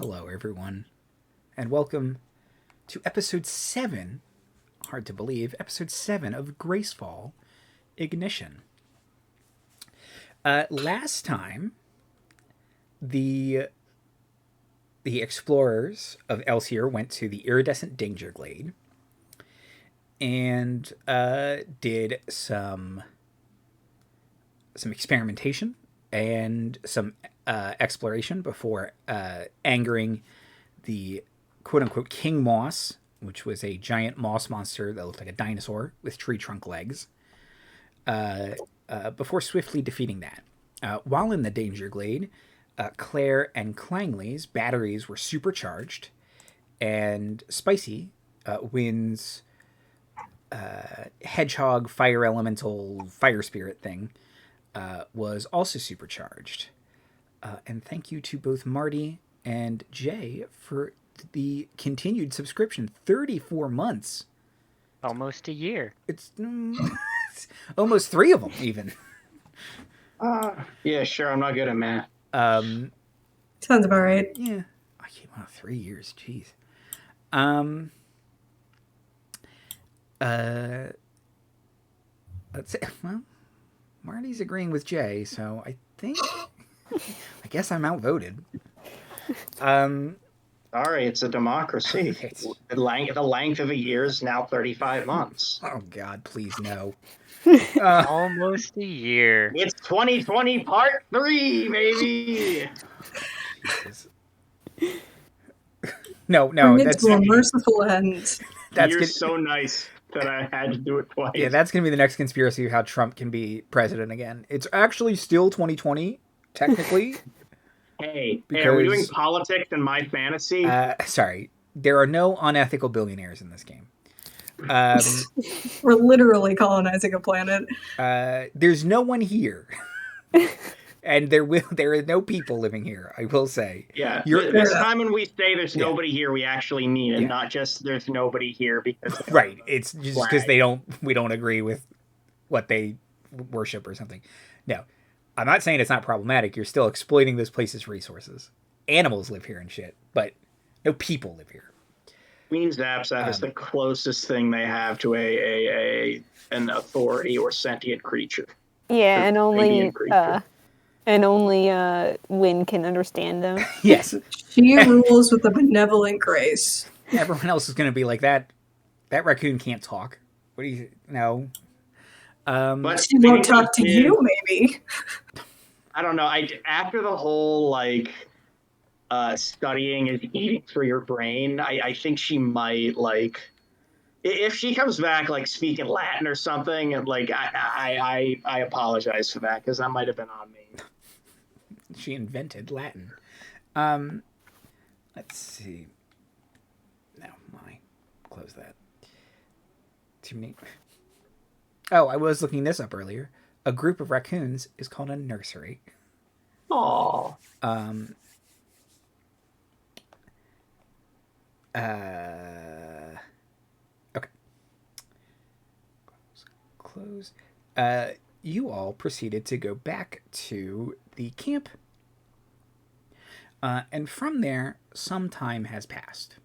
Hello, everyone, and welcome to episode 7, hard to believe, episode 7 of Gracefall Ignition. Last time, the explorers of Elsyer went to the iridescent danger glade and did some experimentation and some exploration before angering the quote-unquote King Moss, which was a giant moss monster that looked like a dinosaur with tree trunk legs, before swiftly defeating that. While in the danger glade, Claire and Clangley's batteries were supercharged, and Spicy, Wynne's hedgehog fire elemental fire spirit thing, was also supercharged. And thank you to both Marty and Jay for the continued subscription. 34 months. Almost a year. It's almost 3 of them, even. Yeah, sure. I'm not good at math. Sounds about right. Yeah. I came out 3 years. Jeez. Let's say, well, Marty's agreeing with Jay, so I think... I guess I'm outvoted. Sorry, it's a democracy. The length of a year is now 35 months. Oh, God, please, no. Almost a year. It's 2020 part 3, baby! No, Bring it that's... to a merciful end. You're so nice that I had to do it twice. Yeah, that's going to be the next conspiracy of how Trump can be president again. It's actually still 2020, technically. Hey, are we doing politics in my fantasy? Sorry. There are no unethical billionaires in this game. We're literally colonizing a planet. There's no one here. And there are no people living here, I will say. Yeah, this time when we say there's nobody here, we actually mean it, not just there's nobody here because... Right, it's just because we don't agree with what they worship or something. No, I'm not saying it's not problematic. You're still exploiting this place's resources. Animals live here and shit, but no people live here. Queen Zapsat is the closest thing they have to an authority or sentient creature. Yeah, and only Wynne can understand them. Yes. She rules with a benevolent grace. Everyone else is going to be like, that raccoon can't talk. What do you... No. But she won't talk to you, maybe. I don't know. After the whole, studying is eating through your brain, I think she might, if she comes back, speaking Latin or something, I apologize for that, because that might have been on me. She invented Latin. Let's see. No, close that. Too many. Oh, I was looking this up earlier. A group of raccoons is called a nursery. Aww. Okay. Close. You all proceeded to go back to the camp. And from there, some time has passed.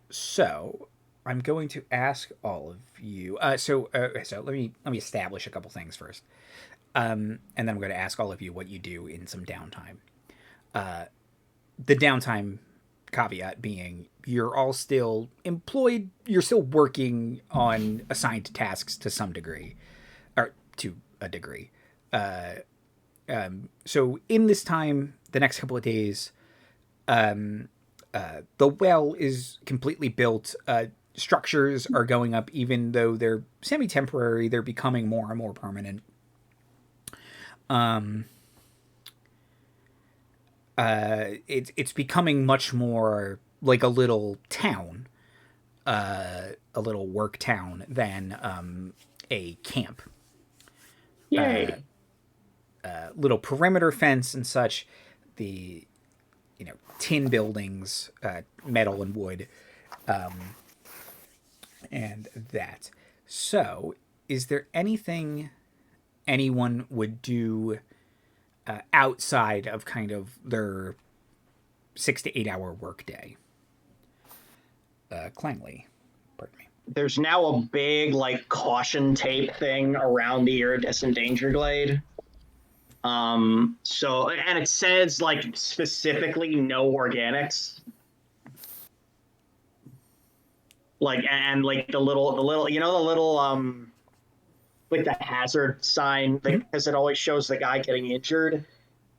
So I'm going to ask all of you. So let me establish a couple things first, and then I'm going to ask all of you what you do in some downtime. The downtime caveat being you're all still employed. You're still working on assigned tasks to some degree, or to a degree. So in this time, the next couple of days, the well is completely built. Structures are going up, even though they're semi-temporary. They're becoming more and more permanent. It's becoming much more like a little town, a little work town than a camp. Yay! Little perimeter fence and such. The tin buildings, metal and wood. And that. So, is there anything anyone would do outside of kind of their 6 to 8 hour workday. Clangley, pardon me. There's now a big like caution tape thing around the iridescent danger glade. So and it says like specifically no organics. Like and like the little with the hazard sign because it always shows the guy getting injured.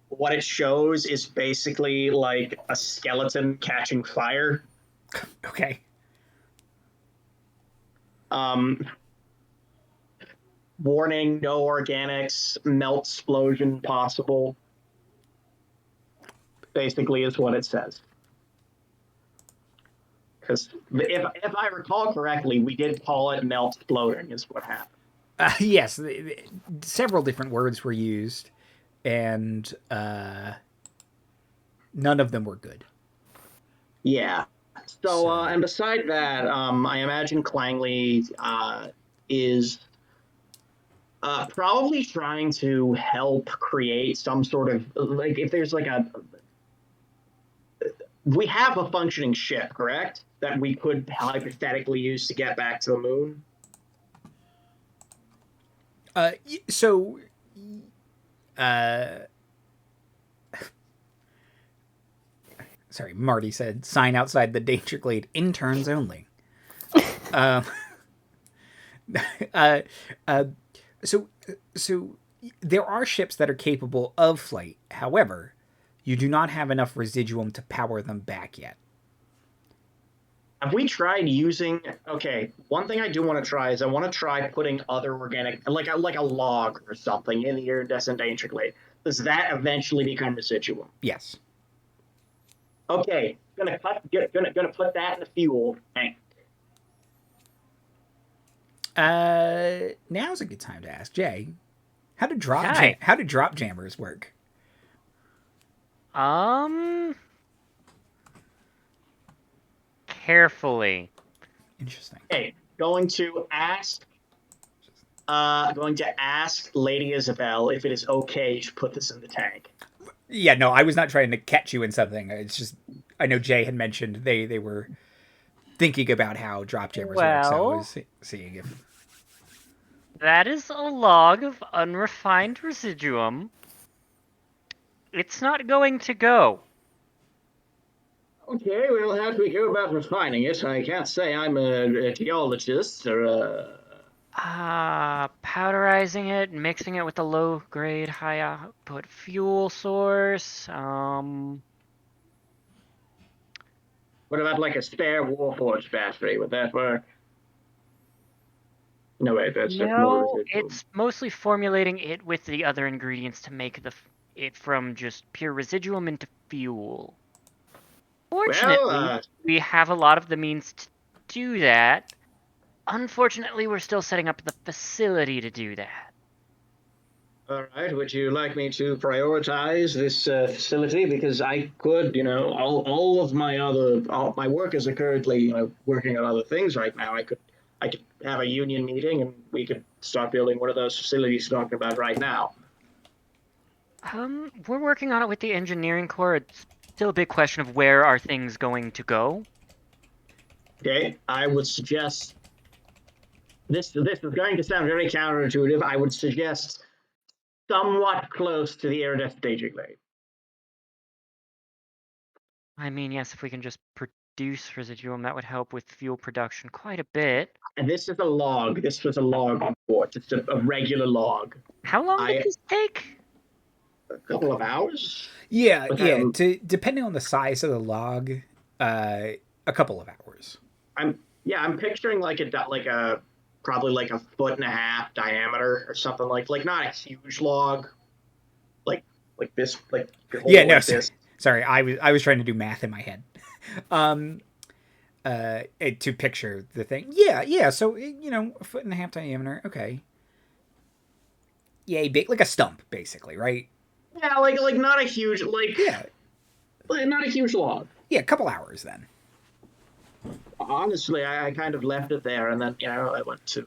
What it shows is basically like a skeleton catching fire. Okay. Warning, no organics, melt explosion possible. Basically is what it says. Because if I recall correctly, we did call it melt exploding is what happened. Yes, several different words were used, and none of them were good. Yeah. So and beside that, I imagine Clangley is probably trying to help create some sort of like if there's like we have a functioning ship, correct? That we could hypothetically use to get back to the moon. Sorry, Marty said, sign outside the danger glade, interns only. So there are ships that are capable of flight. However, you do not have enough residuum to power them back yet. Have we tried using? Okay, one thing I do want to try is I want to try putting other organic, like a log or something, in the iridescent danger glade. Does that eventually become residuum? Yes. Okay, gonna put that in the fuel tank. Now's a good time to ask Jay, how do drop jammers work? Carefully. Interesting. Okay, going to ask Lady Issabel if it is okay to put this in the tank. Yeah, no, I was not trying to catch you in something. It's just I know Jay had mentioned they were thinking about how drop jammers work, so I was seeing if that is a log of unrefined residuum. It's not going to go. Okay, well, how do we go about refining it? I can't say I'm a geologist or a... Powderizing it, mixing it with a low-grade, high-output fuel source. What about like a spare Warforged battery? Would that work? No, wait, that's just more No, residual. it's mostly formulating it with the other ingredients to make it from just pure residuum into fuel. Fortunately, we have a lot of the means to do that. Unfortunately, we're still setting up the facility to do that. All right, would you like me to prioritize this facility? Because I could, all of my workers are currently, working on other things right now. I could have a union meeting and we could start building one of those facilities you're talking about right now. We're working on it with the engineering corps. It's still a big question of where are things going to go. Okay, I would suggest this is going to sound very counterintuitive. I would suggest somewhat close to the iridescent danger glade. I mean, yes, if we can just produce residuum, that would help with fuel production quite a bit. And this is a log. This was a log report. It's a regular log. How long did this take? A couple of hours. Yeah. Depending on the size of the log, a couple of hours. I'm picturing like a probably like a 1.5 foot diameter or something like not a huge log, like this, like yeah. No, like this. Sorry, I was trying to do math in my head, to picture the thing. Yeah. So 1.5 foot diameter. Okay. Yeah, big, like a stump, basically, right? Yeah, like not a huge not a huge log. Yeah, a couple hours then. Honestly, I kind of left it there, and then I went to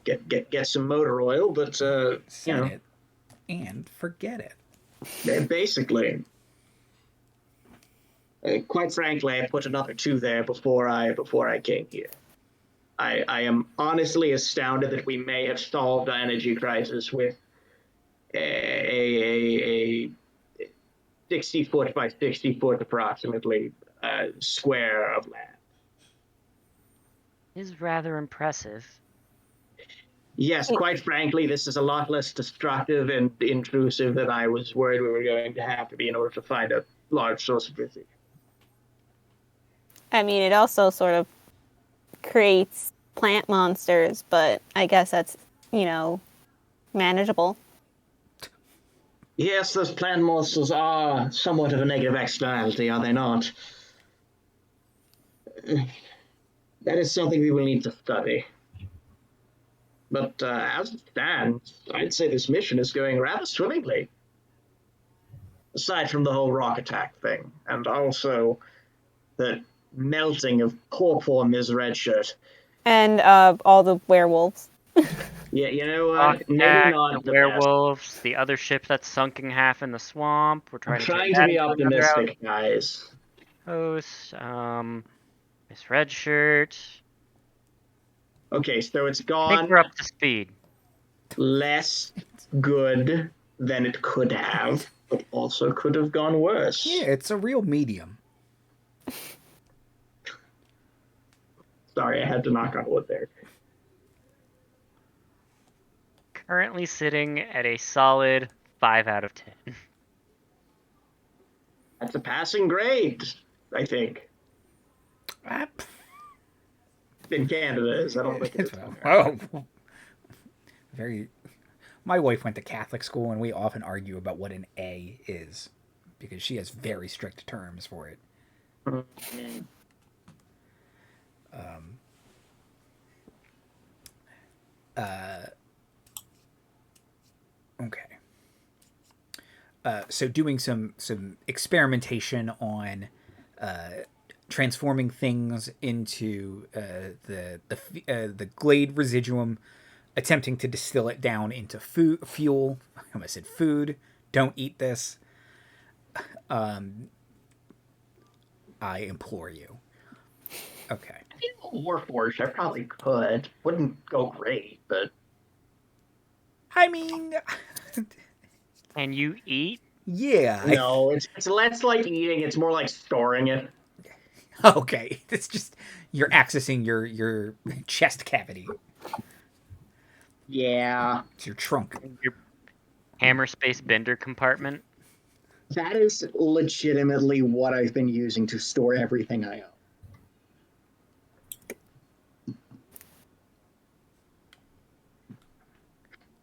get some motor oil, but Set it and forget it. Basically. Quite frankly, I put another 2 there before I came here. I am honestly astounded that we may have solved the energy crisis with a 60 foot by 60 foot approximately square of land. Is rather impressive. Yes, quite frankly, this is a lot less destructive and intrusive than I was worried we were going to have to be in order to find a large source of residuum. I mean, it also sort of creates plant monsters, but I guess that's, manageable. Yes, those plant monsters are somewhat of a negative externality, are they not? That is something we will need to study. But as it stands, I'd say this mission is going rather swimmingly. Aside from the whole rock attack thing, and also the melting of poor Ms. Redshirt. And all the werewolves. Yeah, you know what? Maybe not the the best. werewolves, the other ship that's sunken half in the swamp. We're I'm trying trying to be optimistic, guys. Host, Miss Redshirt. Okay, so it's I gone think we're up to speed. less good than it could have, but also could have gone worse. Yeah, it's a real medium. Sorry, I had to knock on wood there. Currently sitting at a solid 5 out of 10. That's a passing grade, I think. In Canada, I don't think it's Oh, very. My wife went to Catholic school, and we often argue about what an A is because she has very strict terms for it. Okay. So doing some experimentation on transforming things into the glade residuum, attempting to distill it down into fuel. I almost said food. Don't eat this. I implore you. Okay. Warforged, I probably could. Wouldn't go great, but I mean, And you eat? yeah. no, it's less like eating. It's more like storing it. Okay, it's just you're accessing your chest cavity. Yeah, It's your trunk. Your hammer space bender compartment? that is legitimately what I've been using to store everything I own.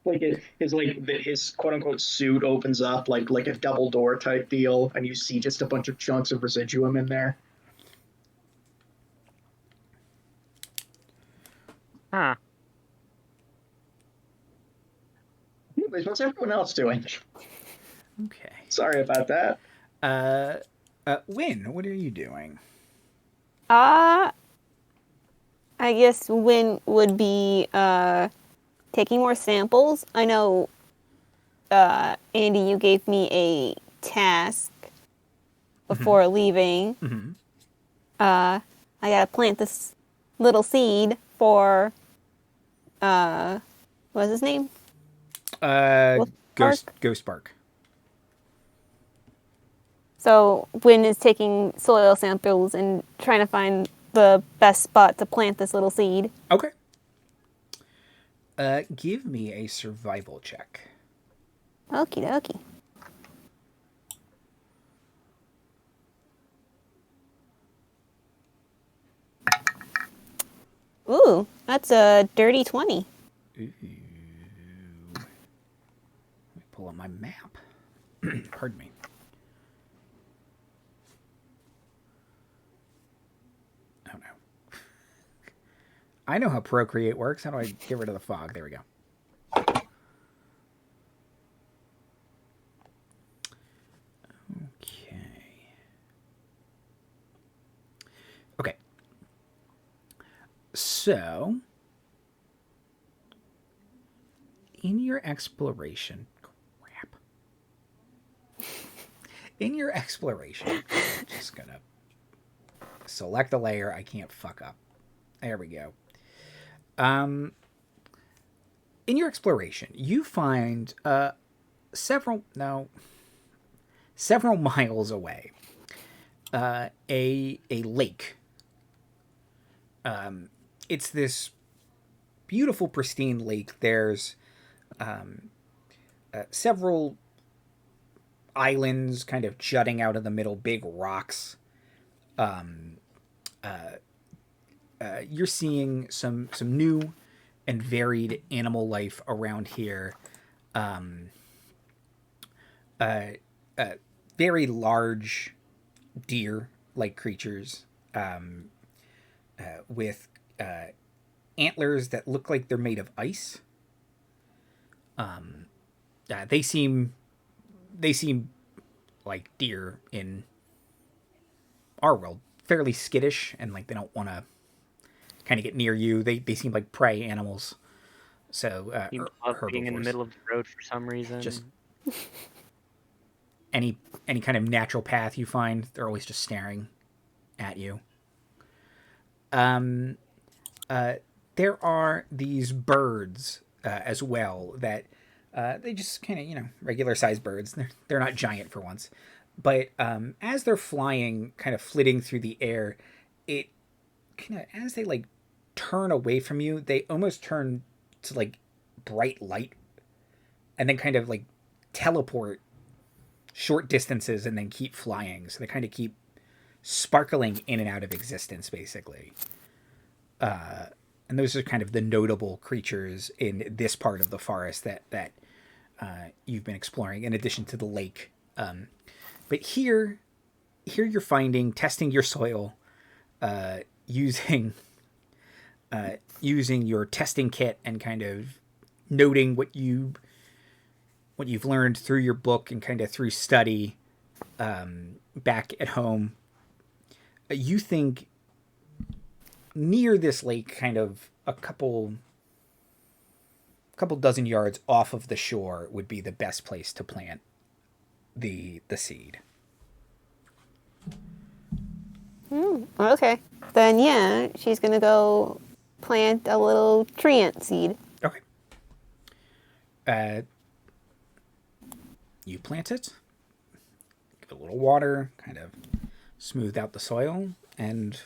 Like his quote unquote suit opens up like a double door type deal, and you see just a bunch of chunks of residuum in there. Huh. Anyways, what's everyone else doing? Okay. Sorry about that. Wynne, what are you doing? I guess Wynne would be taking more samples. I know, Andy, you gave me a task before leaving. Mm-hmm. I gotta plant this little seed for, what's his name? Ghost Bark. So Wynne is taking soil samples and trying to find the best spot to plant this little seed. Okay. Give me a survival check. Okie dokie. Ooh, that's a dirty 20. Ooh. Let me pull up my map. Pardon me. Oh no. I know how Procreate works. How do I get rid of the fog? There we go. Okay. So, in your exploration, in your exploration, just gonna select a layer I can't fuck up. There we go. In your exploration, you find several miles away a lake. It's this beautiful, pristine lake. There's several islands kind of jutting out of the middle, big rocks. You're seeing some new and varied animal life around here. Very large deer-like creatures with antlers that look like they're made of ice. They seem like deer in our world, fairly skittish, and like they don't want to kind of get near you. They seem like prey animals. So You love being in the herbivores. middle of the road for some reason. Just any kind of natural path you find, they're always just staring at you. There are these birds as well that they just kind of, regular sized birds. They're not giant for once. But as they're flying, kind of flitting through the air, it kind of, as they like turn away from you, they almost turn to like bright light and then kind of like teleport short distances and then keep flying. So they kind of keep sparkling in and out of existence, basically. And those are kind of the notable creatures in this part of the forest that you've been exploring, in addition to the lake. But here you're testing your soil, using your testing kit and kind of noting what you've learned through your book and kind of through study back at home. You think near this lake, kind of a couple dozen yards off of the shore, would be the best place to plant the seed. Okay. Then yeah, she's gonna go plant a little treant seed. Okay. You plant it, give it a little water, kind of smooth out the soil, and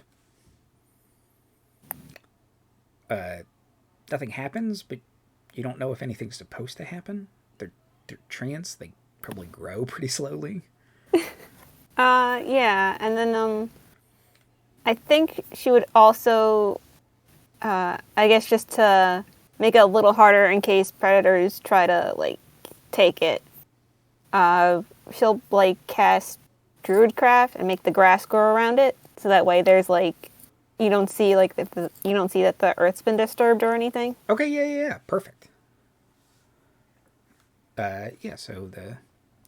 nothing happens, but you don't know if anything's supposed to happen. They're treants. They probably grow pretty slowly. Yeah, and then I think she would also, I guess, just to make it a little harder in case predators try to like take it. She'll like cast Druidcraft and make the grass grow around it, so that way there's like you don't see like you don't see that the earth's been disturbed or anything. Okay, yeah, perfect. So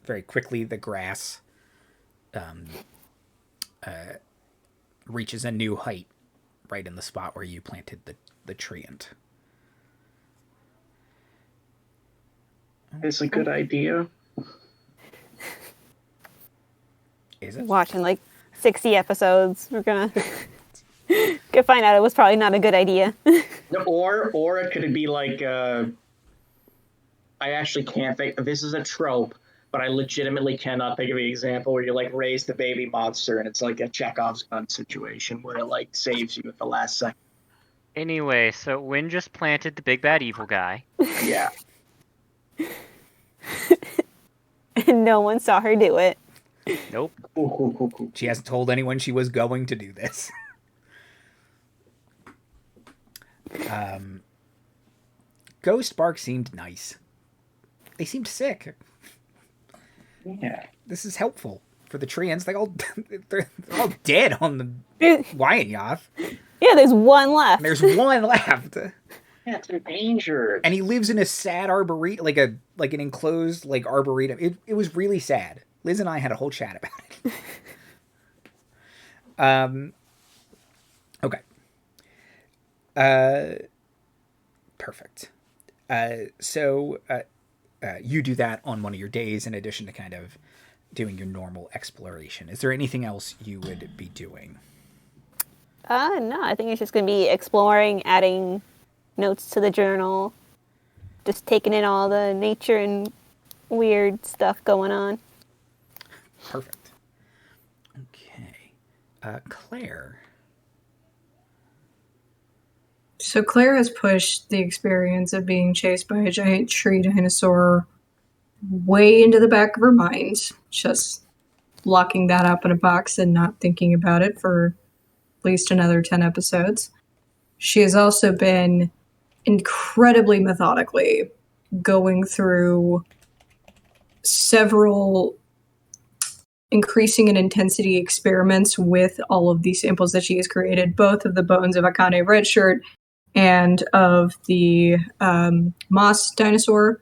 very quickly the grass reaches a new height right in the spot where you planted the treant. It's a good idea. Is it? Watching like 60 episodes, we're gonna find out it was probably not a good idea. Or it could be like, I actually can't think, this is a trope, but I legitimately cannot think of an example where you like raise the baby monster and it's like a Chekhov's gun situation where it like saves you at the last second. Anyway, so Wynne just planted the big bad evil guy. Yeah. And no one saw her do it. Nope. Cool. She hasn't told anyone she was going to do this. Ghost Bark seemed nice. They seemed sick. Yeah. This is helpful for the treants. They're all dead on the Wyan Yoth. Yeah, there's one left. There's one left. Yeah, it's endangered. And he lives in a sad arboretum, like an enclosed like arboretum. It was really sad. Liz and I had a whole chat about it. Okay. Perfect. So you do that on one of your days in addition to kind of doing your normal exploration. Is there anything else you would be doing? No, I think it's just going to be exploring, adding notes to the journal, just taking in all the nature and weird stuff going on. Perfect. Okay. Claire. So Claire has pushed the experience of being chased by a giant tree dinosaur way into the back of her mind, just locking that up in a box and not thinking about it for at least another 10 episodes. She has also been incredibly methodically going through several increasing in intensity experiments with all of these samples that she has created, both of the bones of Akane Redshirt and of the moss dinosaur.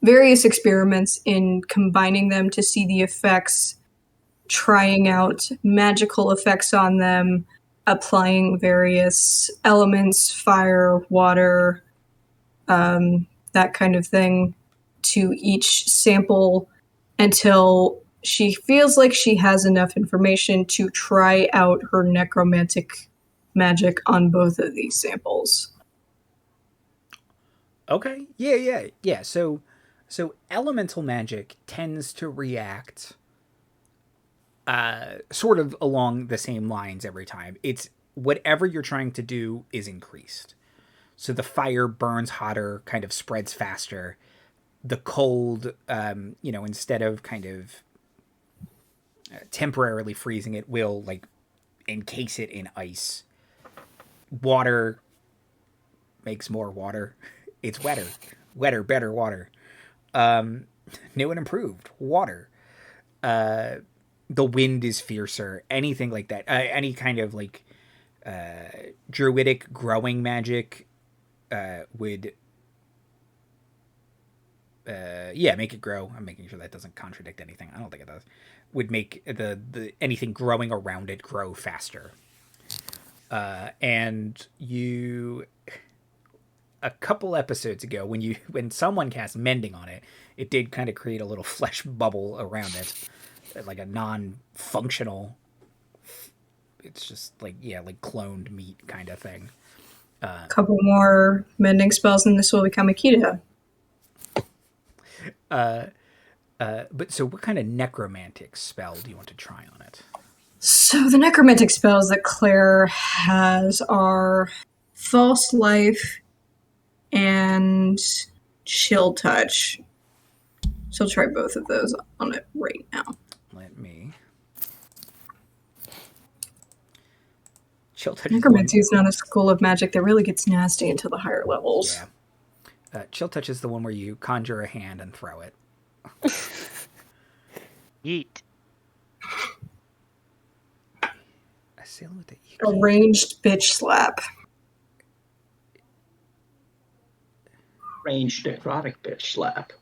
Various experiments in combining them to see the effects, trying out magical effects on them, applying various elements, fire, water, that kind of thing, to each sample until she feels like she has enough information to try out her necromantic magic on both of these samples. Okay. Yeah. So elemental magic tends to react sort of along the same lines every time. It's whatever you're trying to do is increased. So the fire burns hotter, kind of spreads faster. The cold, instead of kind of temporarily freezing it, will like encase it in ice. Water makes more water. It's wetter, better water. New and improved water. The wind is fiercer. Anything like that. Any kind of like druidic growing magic would make it grow. I'm making sure that doesn't contradict anything. I don't think it does. Would make the anything growing around it grow faster. And you, a couple episodes ago, when someone cast mending on it, it did kind of create a little flesh bubble around it, like a non-functional. It's just like cloned meat kind of thing. A couple more mending spells and this will become a keto. But so what kind of necromantic spell do you want to try on it? So the necromantic spells that Claire has are False Life and Chill Touch. She'll try both of those on it right now. Let me. Chill Touch. Necromancy is not a school of magic that really gets nasty until the higher levels. Yeah. Chill Touch is the one where you conjure a hand and throw it. Yeet. A ranged bitch slap. Ranged necrotic bitch slap.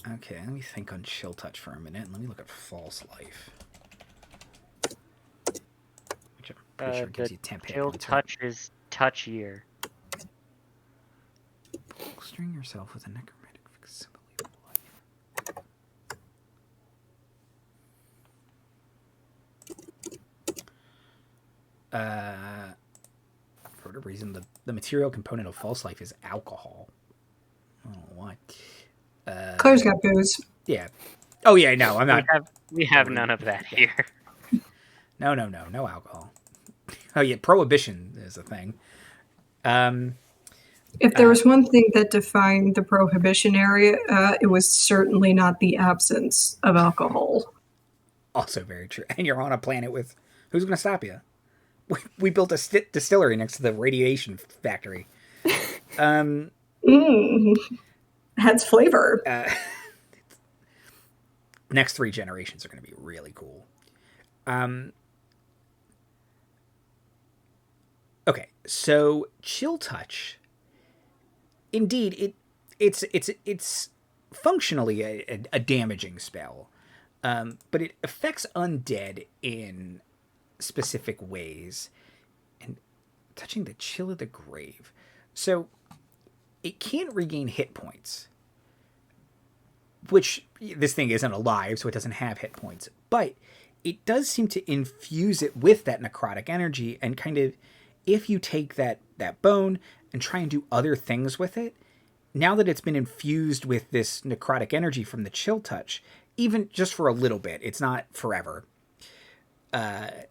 Okay, let me think on Chill Touch for a minute. Let me look at False Life. Which I'm pretty sure gives you 10 hit Chill points. Touch is touchier. Bolstering yourself with a necromantic facsimile of life. For whatever reason, the material component of False Life is alcohol. I don't know why. Claire's got booze. Yeah. Oh yeah, no, I'm not. We have none of that here. No alcohol. Oh yeah, prohibition is a thing. If there was one thing that defined the prohibition area, it was certainly not the absence of alcohol. Also very true. And you're on a planet with... Who's going to stop you? We built a distillery next to the radiation factory. Adds flavor. Next 3 generations are going to be really cool. Okay, so Chill Touch... Indeed, it's functionally a damaging spell, but it affects undead in specific ways, and touching the chill of the grave. So it can't regain hit points, which this thing isn't alive, so it doesn't have hit points, but it does seem to infuse it with that necrotic energy, and kind of, if you take that bone and try and do other things with it, now that it's been infused with this necrotic energy from the chill touch, even just for a little bit, it's not forever, but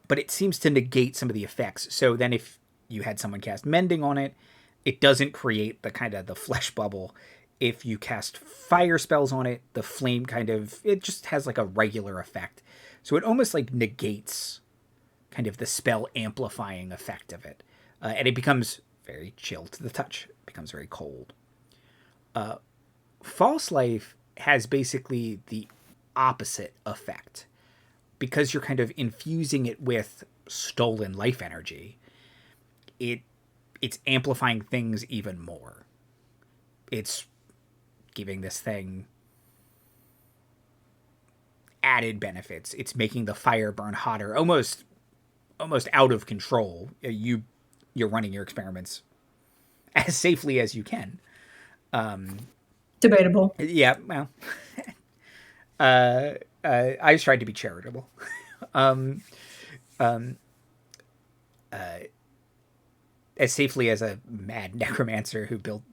it seems to negate some of the effects. So then if you had someone cast mending on it, it doesn't create the kind of the flesh bubble. If you cast fire spells on it, the flame kind of, it just has like a regular effect. So it almost like negates kind of the spell amplifying effect of it. And it becomes very chill to the touch. It becomes very cold. False Life has basically the opposite effect. Because you're kind of infusing it with stolen life energy, it's amplifying things even more. It's giving this thing added benefits. It's making the fire burn hotter, almost out of control. You're running your experiments as safely as you can. Debatable. Yeah, well, I just tried to be charitable. As safely as a mad necromancer who built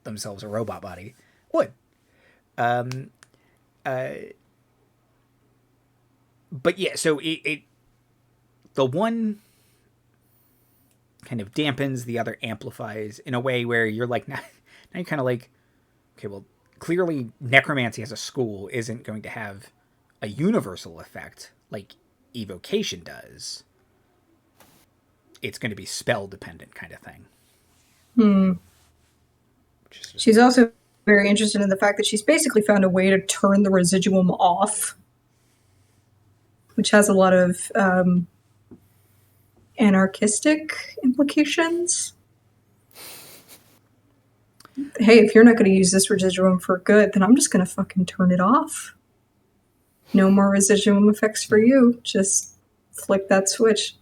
themselves a robot body would. But yeah, so it the one kind of dampens, the other amplifies in a way where you're like, now you're kind of like, okay, well, clearly necromancy as a school isn't going to have a universal effect like evocation does. It's going to be spell dependent kind of thing. She's also very interested in the fact that she's basically found a way to turn the residuum off, which has a lot of anarchistic implications. Hey, if you're not going to use this residuum for good, then I'm just going to fucking turn it off. No more residuum effects for you. Just flick that switch.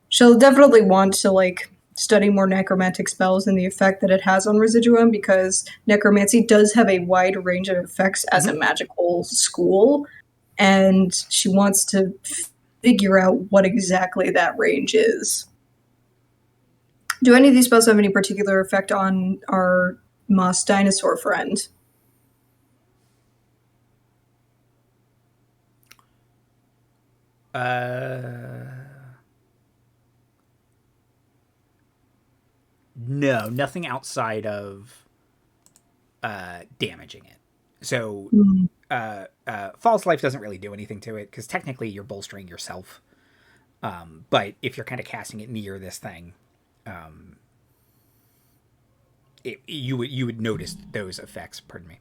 She'll definitely want to, study more necromantic spells and the effect that it has on residuum, because necromancy does have a wide range of effects as a magical school, and she wants to figure out what exactly that range is. Do any of these spells have any particular effect on our moss dinosaur friend? No, nothing outside of damaging it. So False Life doesn't really do anything to it, because technically you're bolstering yourself. But if you're kind of casting it near this thing, you would notice those effects. Pardon me.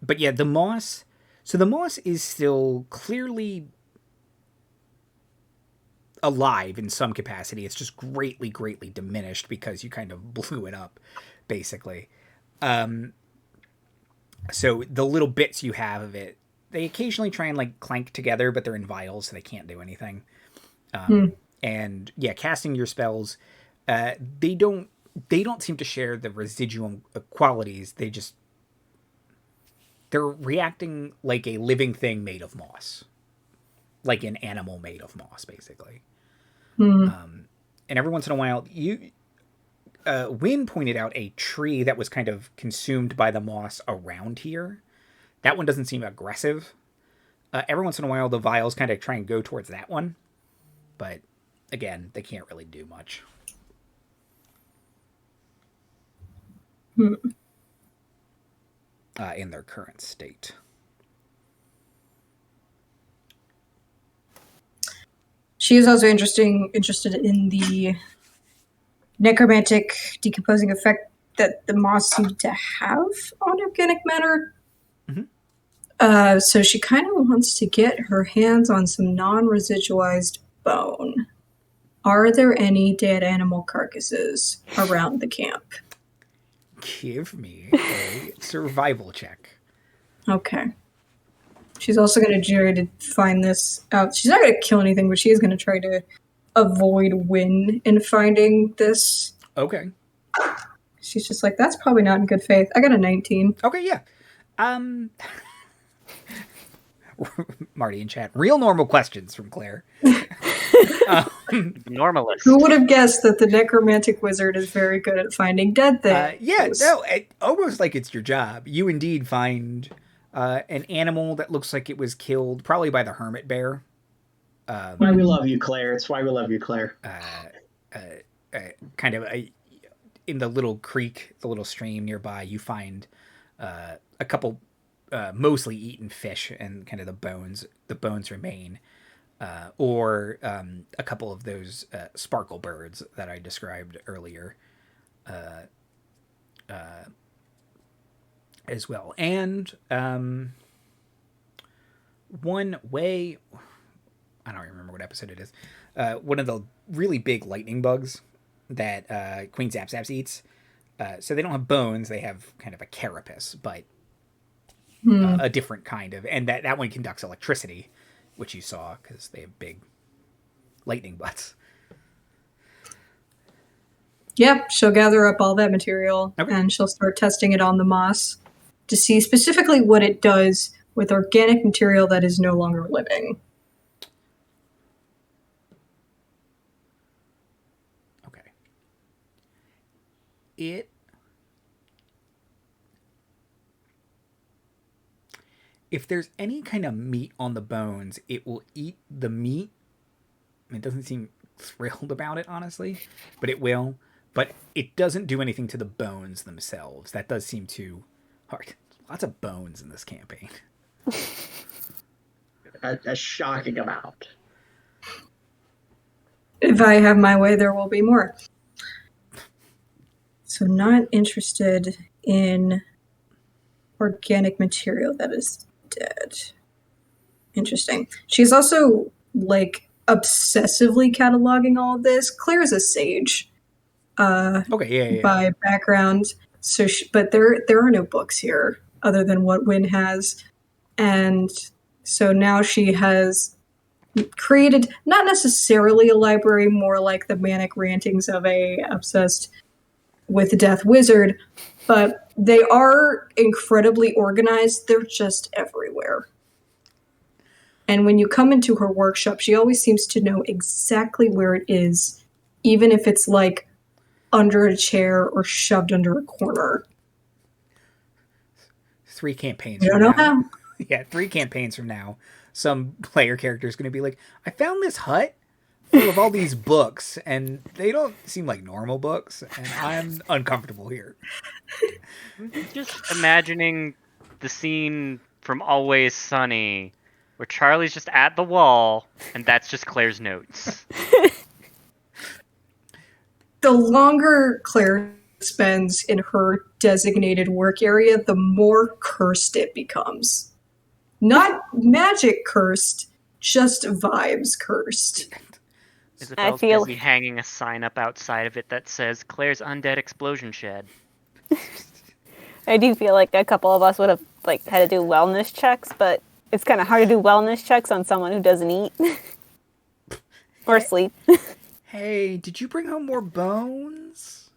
But yeah, the moss. So the moss is still clearly alive in some capacity. It's just greatly diminished because you kind of blew it up, basically. So the little bits you have of it, they occasionally try and clank together, but they're in vials, so they can't do anything. And yeah, casting your spells, they don't seem to share the residuum qualities. They're reacting like a living thing made of moss, like an animal made of moss, basically. And every once in a while, Wynne pointed out a tree that was kind of consumed by the moss around here. That one doesn't seem aggressive. Every once in a while, the vials kind of try and go towards that one. But again, they can't really do much. In their current state. She is also interested in the necromantic decomposing effect that the moss seemed to have on organic matter. So she kind of wants to get her hands on some non-residualized bone. Are there any dead animal carcasses around the camp? Give me a survival check. Okay. She's also going to try to find this out. She's not going to kill anything, but she is going to try to avoid Wynne in finding this. Okay. She's just like, that's probably not in good faith. I got a 19. Okay, yeah. Marty in chat. Real normal questions from Claire. Normalist. Who would have guessed that the necromantic wizard is very good at finding dead things? Yeah, no, almost like it's your job. You indeed find an animal that looks like it was killed, probably by the hermit bear. Why we love you, Claire. It's why we love you, Claire. Kind of in the little creek, the little stream nearby, you find a couple mostly eaten fish, and kind of the bones remain. Or a couple of those sparkle birds that I described earlier as well. And one way, I don't remember what episode it is, one of the really big lightning bugs that Queen Zap Zaps eats. So they don't have bones, they have kind of a carapace, but a different kind of, and that one conducts electricity, which you saw because they have big lightning butts. Yep, she'll gather up all that material and she'll start testing it on the moss to see specifically what it does with organic material that is no longer living. Okay. If there's any kind of meat on the bones, it will eat the meat. It doesn't seem thrilled about it, honestly, but it will. But it doesn't do anything to the bones themselves. That does seem too hard. Lots of bones in this campaign. A shocking amount. If I have my way, there will be more. So not interested in organic material that is dead. Interesting. She's also, like, obsessively cataloging all of this. Claire's a sage. Okay, By background. So, but there are no books here other than what Wynne has. And so now she has created, not necessarily a library, more like the manic rantings of a obsessed with death wizard, but they are incredibly organized. They're just everywhere. And when you come into her workshop, she always seems to know exactly where it is, even if it's like under a chair or shoved under a corner. 3 campaigns. I don't know how. Yeah, 3 campaigns from now, some player character is going to be like, I found this hut full of all these books, and they don't seem like normal books, and I'm uncomfortable here. Just imagining the scene from Always Sunny, where Charlie's just at the wall, and that's just Claire's notes. The longer Claire spends in her designated work area, the more cursed it becomes. Not magic cursed, just vibes cursed. Isabel's busy hanging a sign up outside of it that says Claire's Undead Explosion Shed. I do feel like a couple of us would have had to do wellness checks, but it's kind of hard to do wellness checks on someone who doesn't eat or sleep. Hey, did you bring home more bones?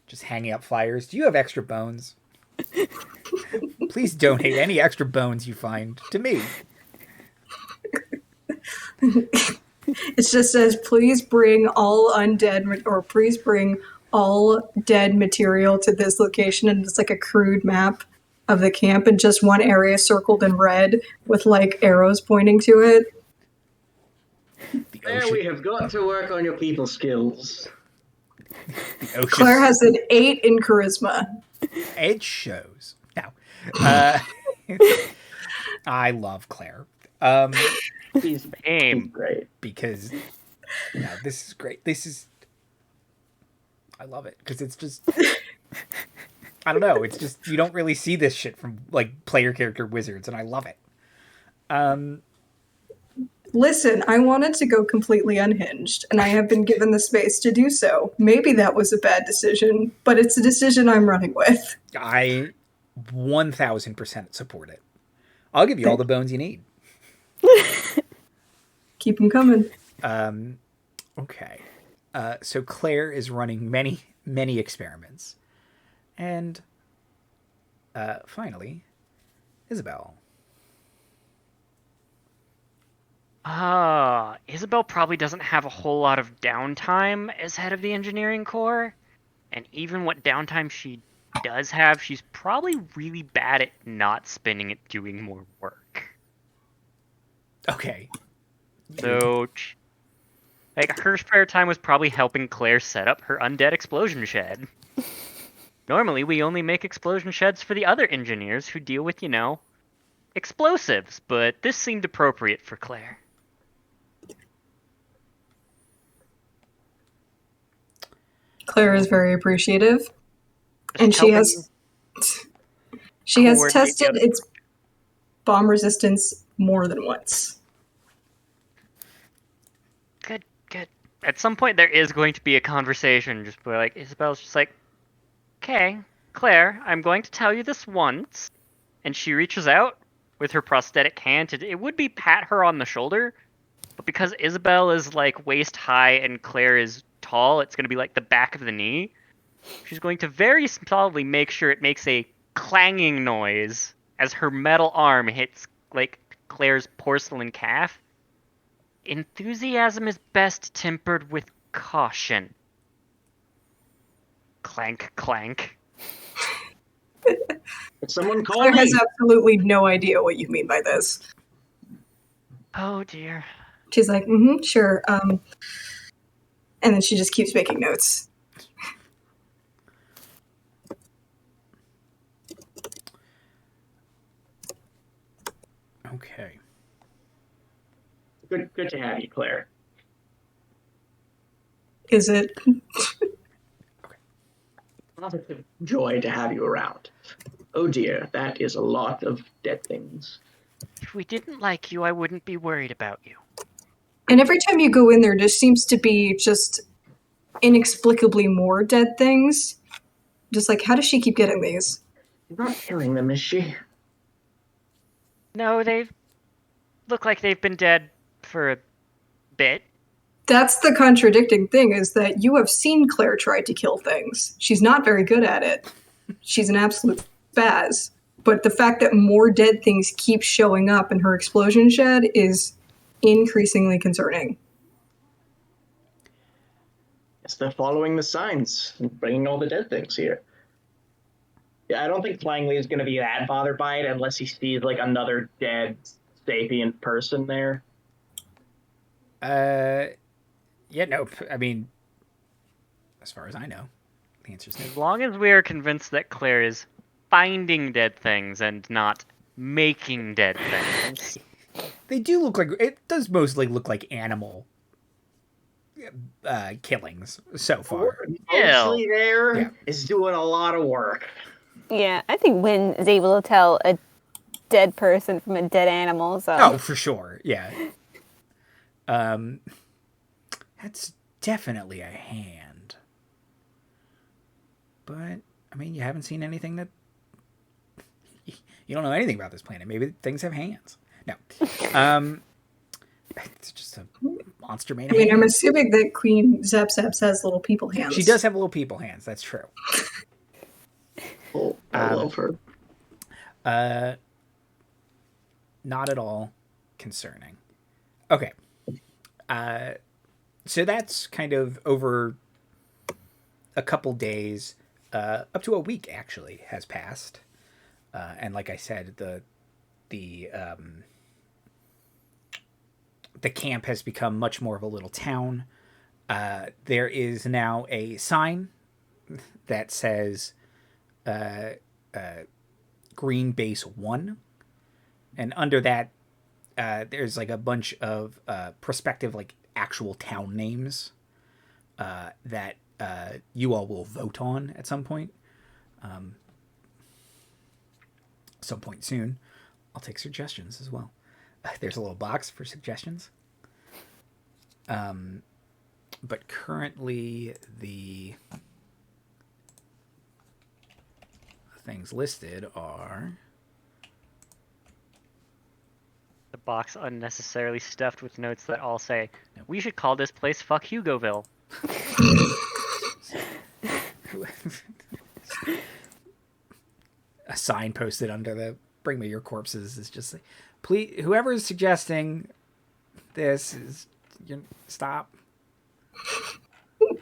Just hanging up flyers. Do you have extra bones? Please donate any extra bones you find to me. It just says, please bring all undead, or please bring all dead material to this location, and it's like a crude map of the camp and just one area circled in red with arrows pointing to it. There, we have got to work on your people skills. Claire has an 8 in charisma. It shows. Now, I love Claire. He's great. Because, this is great. I love it. Because it's just, I don't know. It's just, you don't really see this shit from, player character wizards, and I love it. Listen, I wanted to go completely unhinged, and I have been given the space to do so. Maybe that was a bad decision, but it's a decision I'm running with. I 1000% support it. I'll give you all the bones you need. Keep them coming. Okay. So Claire is running many, many experiments. And finally, Issabel. Issabel probably doesn't have a whole lot of downtime as head of the engineering corps. And even what downtime she does have, she's probably really bad at not spending it doing more work. Okay. So, like, her spare time was probably helping Claire set up her undead explosion shed. Normally, we only make explosion sheds for the other engineers who deal with, explosives, but this seemed appropriate for Claire. Claire is very appreciative, Just and she helping has coordinate the tested other its bomb resistance more than once. Good. At some point, there is going to be a conversation, just where, like, Issabel's just like, okay, Claire, I'm going to tell you this once. And she reaches out with her prosthetic hand to, it would be pat her on the shoulder, but because Issabel is, like, waist high and Claire is tall, it's going to be, like, the back of the knee. She's going to very solidly make sure it makes a clanging noise as her metal arm hits, like, Claire's porcelain calf. Enthusiasm is best tempered with caution. Clank, clank. Someone call Claire me. has absolutely no idea what you mean by this. Oh dear. She's like, sure. And then she just keeps making notes. Okay. Good to have you, Claire. Is it? It's a joy to have you around. Oh dear, that is a lot of dead things. If we didn't like you, I wouldn't be worried about you. And every time you go in there, there seems to be just inexplicably more dead things. Just like, how does she keep getting these? She's not killing them, is she? No, they look like they've been dead for a bit. That's the contradicting thing, is that you have seen Claire try to kill things. She's not very good at it. She's an absolute spaz. But the fact that more dead things keep showing up in her explosion shed is increasingly concerning. Yes, they're following the signs and bringing all the dead things here. Yeah, I don't think Clangley is going to be that bothered by it unless he sees, like, another dead sapient person there. Yeah, no, I mean, as far as I know, the answer's no. As long as we are convinced that Claire is finding dead things and not making dead things. They do look like, it does mostly look like animal killings so far. Mostly there Yeah. is doing a lot of work. Yeah, I think Wynne is able to tell a dead person from a dead animal. So. Oh, for sure, yeah. That's definitely a hand. But, I mean, you haven't seen anything that... You don't know anything about this planet. Maybe things have hands. No. It's just a monster made of I mean, I'm hands. assuming that Queen Zap Zaps has little people hands. She does have little people hands, that's true. Oh, I love her. Not at all concerning. Okay. So that's kind of over a couple days, up to a week actually has passed. And like I said, the camp has become much more of a little town. There is now a sign that says Green Base 1. And under that, there's like a bunch of prospective, like, actual town names that you all will vote on at some point. Some point soon. I'll take suggestions as well. There's a little box for suggestions. But currently the things listed are... The box unnecessarily stuffed with notes that all say, we should call this place Fuck Hugoville. A sign posted under the "Bring me your corpses" is just like, please, whoever is suggesting this is stop.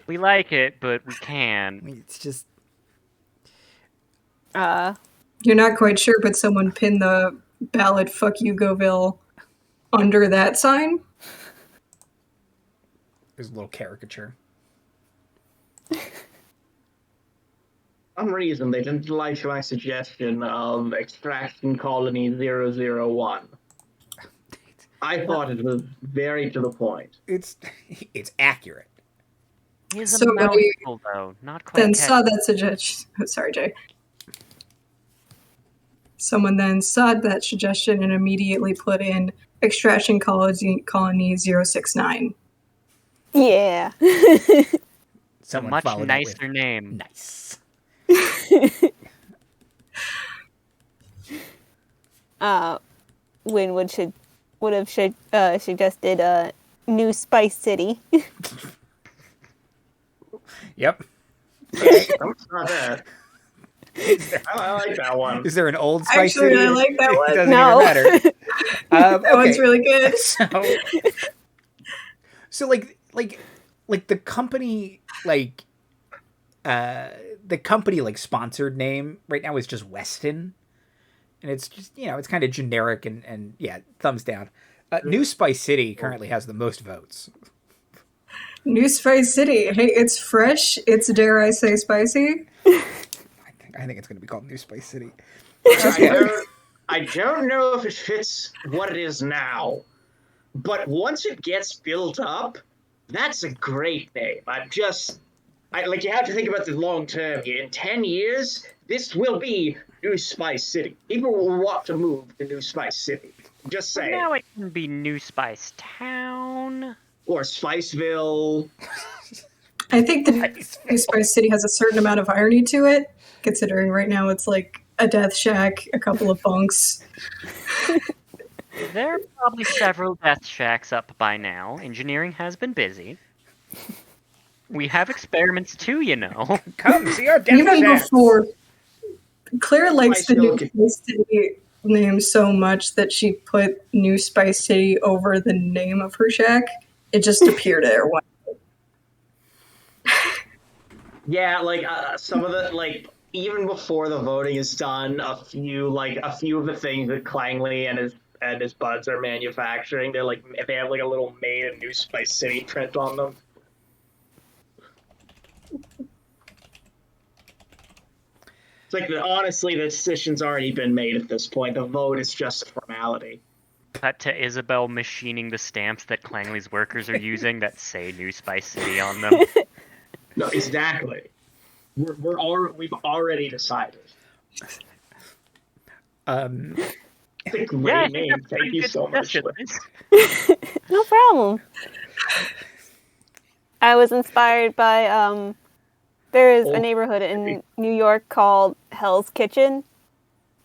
We like it, but we can. It's just You're not quite sure, but someone pinned the ballot "Fuck You, Goville" under that sign. there's a little caricature. For some reason, they didn't like my suggestion of Extraction Colony 001. I thought it was very to the point. It's accurate. He is a Somebody mouthful, though. Not quite Then catchy. saw that suggestion. Sorry, Jay. Someone then saw that suggestion and immediately put in Extraction Colony 069. Yeah. a Someone much followed that nicer with, name. Nice. Wynne would have suggested New Spice City. Yep. That's not bad. I like that one. Is there an old Spice Actually, City? I like that one. It doesn't No. even matter. That one's really good. So the company sponsored name right now is just Weston, and it's just it's kind of generic and yeah, thumbs down. New Spice City currently has the most votes. New Spice City. Hey, it's fresh. It's, dare I say, spicy. I think it's going to be called New Spice City. I don't know if it fits what it is now, but once it gets built up, that's a great name. You have to think about the long term here. In 10 years, this will be New Spice City. People will want to move to New Spice City. Just saying. Now it can be New Spice Town. Or Spiceville. I think the New Spice City has a certain amount of irony to it, considering right now it's like a death shack, a couple of bunks. There are probably several death shacks up by now. Engineering has been busy. We have experiments too, Come see our death Even shack. before, Claire likes the Spice New City. Spice City name so much that she put New Spice City over the name of her shack. It just appeared there one. Yeah, some of the even before the voting is done, a few of the things that Clangley and his buds are manufacturing, they have a little made in New Spice City print on them. It's honestly, the decision's already been made at this point. The vote is just a formality. Cut to Issabel machining the stamps that Clangley's workers are using that say New Spice City on them. No, exactly. We've already decided. It's a great name. Thank you so much. No problem. I was inspired by there is a neighborhood in New York called Hell's Kitchen,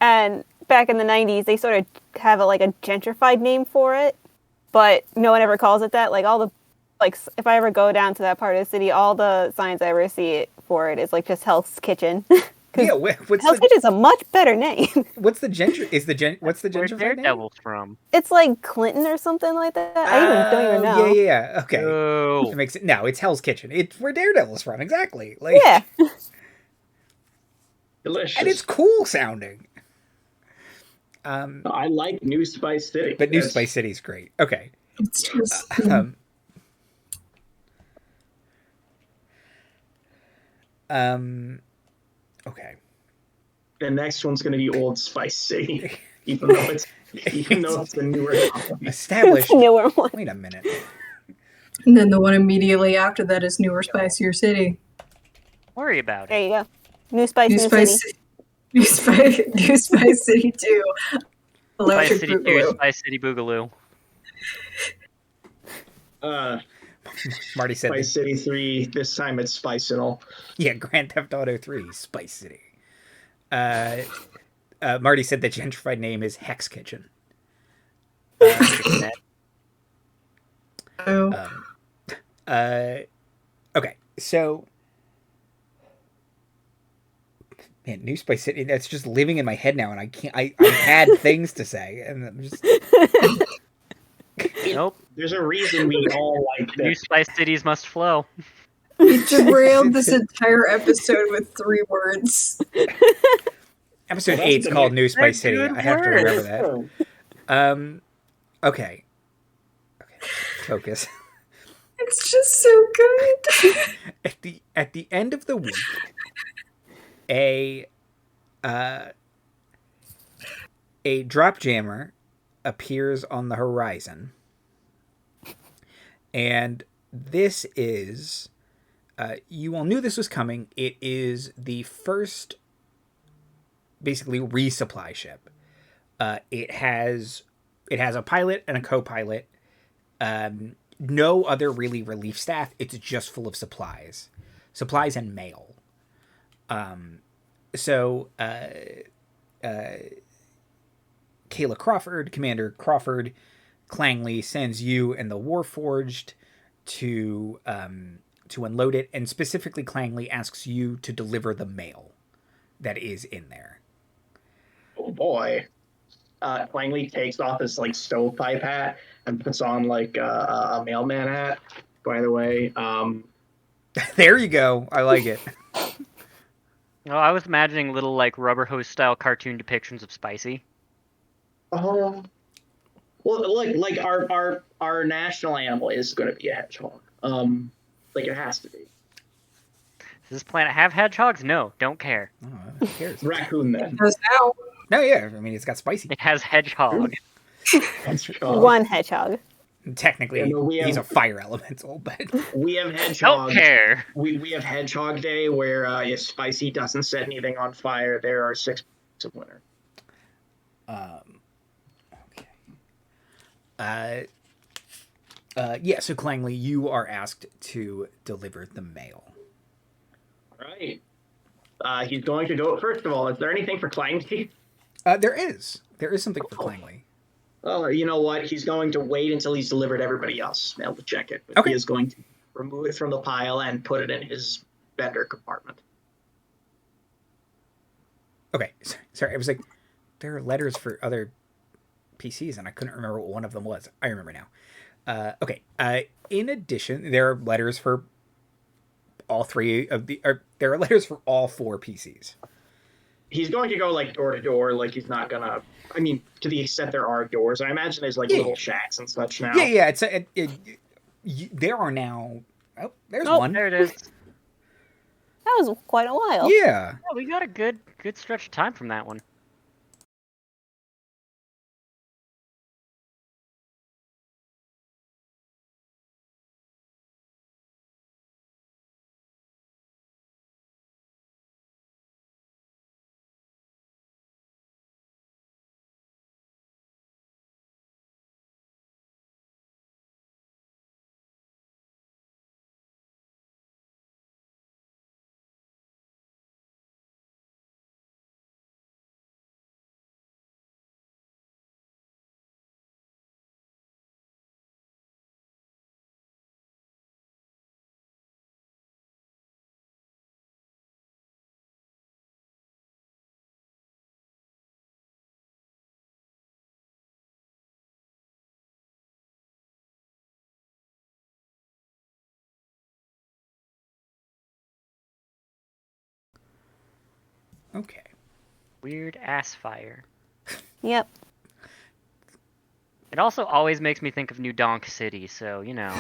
and back in the 90s they sort of have a gentrified name for it, but no one ever calls it that. If I ever go down to that part of the city, all the signs I ever see for it is just Hell's Kitchen. Yeah, what's Hell's Kitchen's a much better name. What's the gentrified Where's name? Daredevil's from? It's like Clinton or something like that. I don't even know. Yeah. Okay. Oh. It makes it. No, it's Hell's Kitchen. It's where Daredevil's from. Exactly. Yeah. Delicious. And it's cool sounding. I like New Spice City. But New Spice City's great. Okay. It's just Okay. The next one's going to be Old Spice City, even though it's a newer company. Established. Newer one. Wait a minute. and then the one immediately after that is Newer Spicier City. Worry about There it. you go. New Spice, New New Spice City. New Spice City 2. Spice Electric City 2, Boogaloo. Spice City Boogaloo. Marty said. Spice City 3, this time it's Spicinal. Yeah, Grand Theft Auto 3, Spice City. Marty said the gentrified name is Hex Kitchen. Oh. Okay, so man, New Spice City. That's just living in my head now, and I can't. I had things to say, and I'm just. It Nope. There's a reason we all like New this. Spice Cities must flow. You derailed this entire episode with 3 words. Episode Well, 8's called New They're Spice City. good I have to remember words. that. Okay. Focus. It's just so good. At the end of the week, a drop jammer appears on the horizon, and this is you all knew this was coming. It is the first, basically, resupply ship. It has a pilot and a co-pilot. No other really relief staff. It's just full of supplies and mail. So Kayla Crawford, Commander Crawford, Clangley sends you and the Warforged to unload it, and specifically Clangley asks you to deliver the mail that is in there. Oh boy. Clangley takes off his like stovepipe hat and puts on like a mailman hat. By the way, There you go. I like it. Oh, I was imagining little like rubber hose style cartoon depictions of Spicy. well, like our national animal is going to be a hedgehog. Like it has to be. Does this planet have hedgehogs? No, don't care. Oh, who cares? Raccoon then. Goes out. No, yeah. I mean, it's got spicy. It has hedgehog. Hedgehog. One hedgehog. Technically, Yeah, no, he's a fire elemental, but We have hedgehog. Don't care. We have Hedgehog Day where if Spicy doesn't set anything on fire, there are 6 points of winner. okay. Yeah. So Clangley, you are asked to deliver the mail. All right. He's going to go. First of all, is there anything for Clangley? There is something for Clangley. Oh, you know what? He's going to wait until he's delivered everybody else's mail to check it. But Okay. He is going to remove it from the pile and put it in his vendor compartment. Okay. Sorry. I was like, there are letters for other PCs, and I couldn't remember what one of them was. I remember now. Okay. In addition, there are letters for all 3 of the. There are letters for all 4 PCs. He's going to go like door to door. Like he's not gonna. I mean, to the extent there are doors, I imagine there's like Yeah. little shacks and such now. Yeah. It's there are now. Oh, there's one. There it is. That was quite a while. Yeah. Oh, we got a good stretch of time from that one. Okay. Weird ass fire. Yep. It also always makes me think of New Donk City, so you know.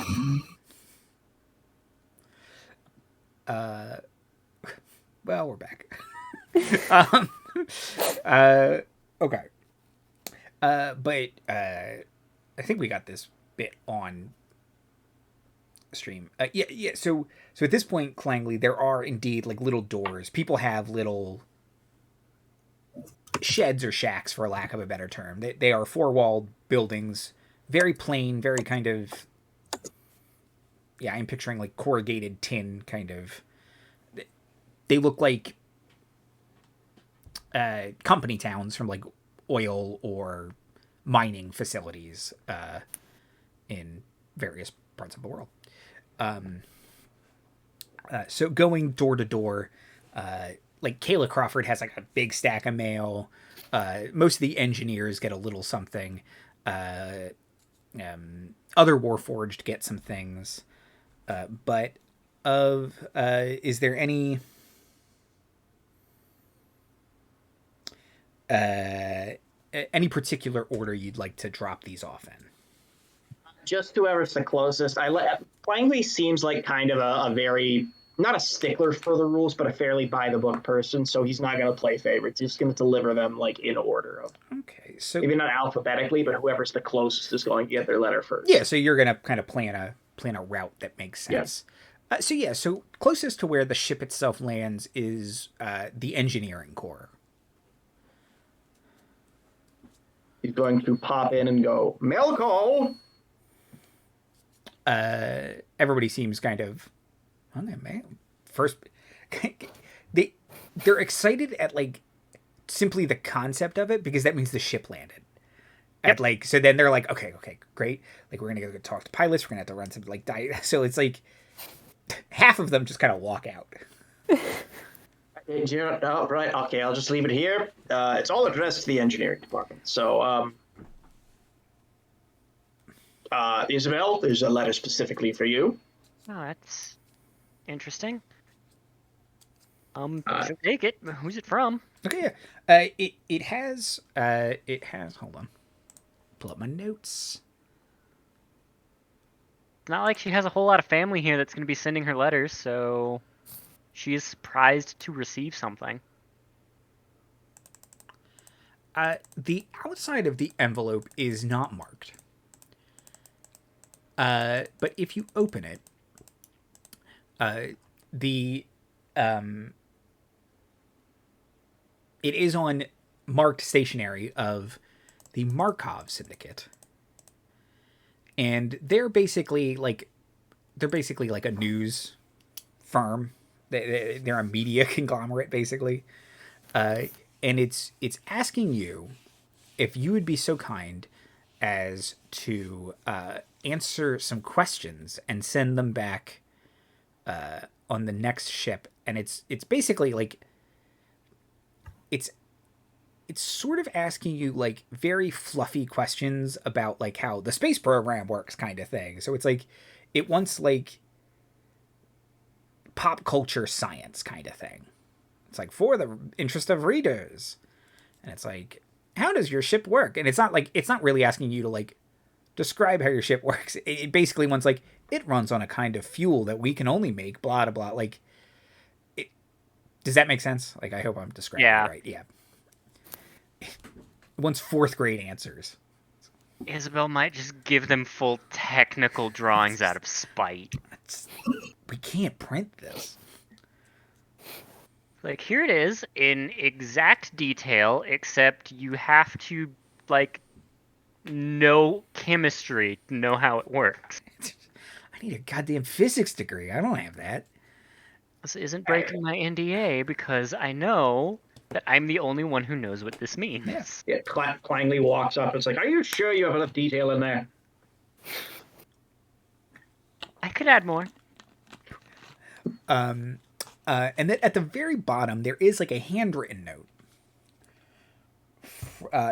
Well, we're back. Okay. But I think we got this bit on stream. Yeah. So at this point, Clangley, there are indeed like little doors. People have little sheds or shacks, for lack of a better term. They are 4-walled buildings, very plain, very kind of. Yeah, I'm picturing like corrugated tin kind of. They look like company towns from like oil or mining facilities in various parts of the world. So going door to door, like Kayla Crawford has like a big stack of mail. Most of the engineers get a little something. other Warforged get some things. But is there any particular order you'd like to drop these off in? Just whoever's the closest. Clangley seems like kind of a very, not a stickler for the rules, but a fairly by the book person. So he's not going to play favorites. He's going to deliver them like in order of. Okay, so maybe not alphabetically, but whoever's the closest is going to get their letter first. Yeah, so you're going to kind of plan a route that makes sense. Yeah. So closest to where the ship itself lands is the engineering core. He's going to pop in and go, mail call. Everybody seems kind of, first, they're excited at like simply the concept of it, because that means the ship landed. Yep. So then they're like, okay, great. Like, we're going to go talk to pilots. We're going to have to run some so it's like half of them just kind of walk out. Oh, right. Okay, I'll just leave it here. It's all addressed to the engineering department. So, Issabel, there's a letter specifically for you. Oh, that's interesting. Should take it. Who's it from? Okay, it has. Hold on. Pull up my notes. It's not like she has a whole lot of family here that's going to be sending her letters, so she is surprised to receive something. The outside of the envelope is not marked. But if you open it, it is on marked stationery of the Markov Syndicate. And they're basically like a news firm. They're a media conglomerate, basically. And it's asking you if you would be so kind as to answer some questions and send them back on the next ship. And it's basically like it's sort of asking you like very fluffy questions about like how the space program works, kind of thing. So it's like it wants like pop culture science kind of thing. It's like, for the interest of readers. And it's like, how does your ship work? And it's not really asking you to like describe how your ship works. It basically wants like, it runs on a kind of fuel that we can only make, blah, blah, blah. Like, does that make sense? Like, I hope I'm describing it right. Yeah. It wants 4th grade answers. Issabel might just give them full technical drawings out of spite. We can't print this. Like, here it is in exact detail, except you have to, like, know chemistry to know how it works. I need a goddamn physics degree. I don't have that. This isn't breaking my NDA because I know that I'm the only one who knows what this means. Yeah, Clangley walks up and it's like, are you sure you have enough detail in there? I could add more. And then at the very bottom, there is like a handwritten note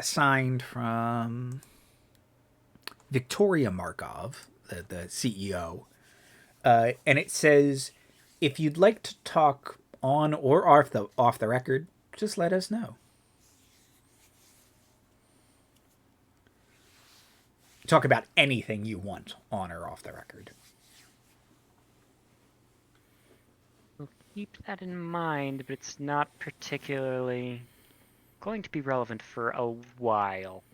signed from Victoria Markov, the CEO. And it says, if you'd like to talk on or off the record, just let us know. Talk about anything you want on or off the record. We'll keep that in mind, but it's not particularly going to be relevant for a while.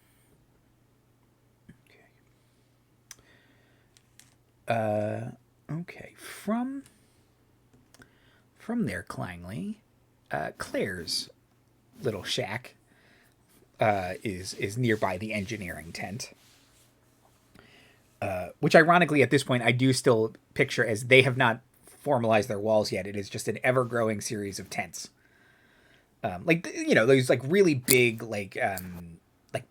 Okay. From there, Clangley, Claire's little shack is nearby the engineering tent. Which ironically at this point I do still picture as they have not formalized their walls yet. It is just an ever-growing series of tents. Like, you know, those like really big like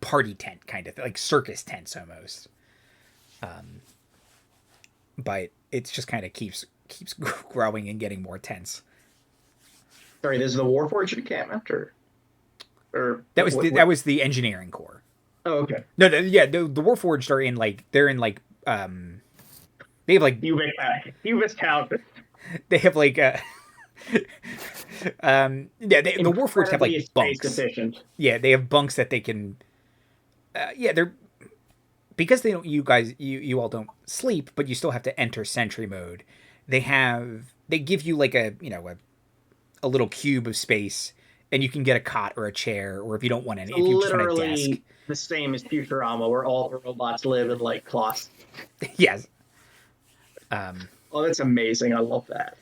party tent kind of like circus tents almost. But it's just kind of keeps growing and getting more tense. Sorry, this is the Warforged encampment, or that was the engineering core. Oh, okay. No, the Warforged are in they're in they have Hubris count. they have the Warforged have Incredibly space bunks. efficient. Yeah, they have bunks that they can. They're because they don't. You all don't sleep, but you still have to enter sentry mode. They give you a little cube of space, and you can get a cot or a chair, or if you don't want any, if you just want a desk. Literally the same as Futurama, where all the robots live in cloths. Yes. Oh, that's amazing! I love that.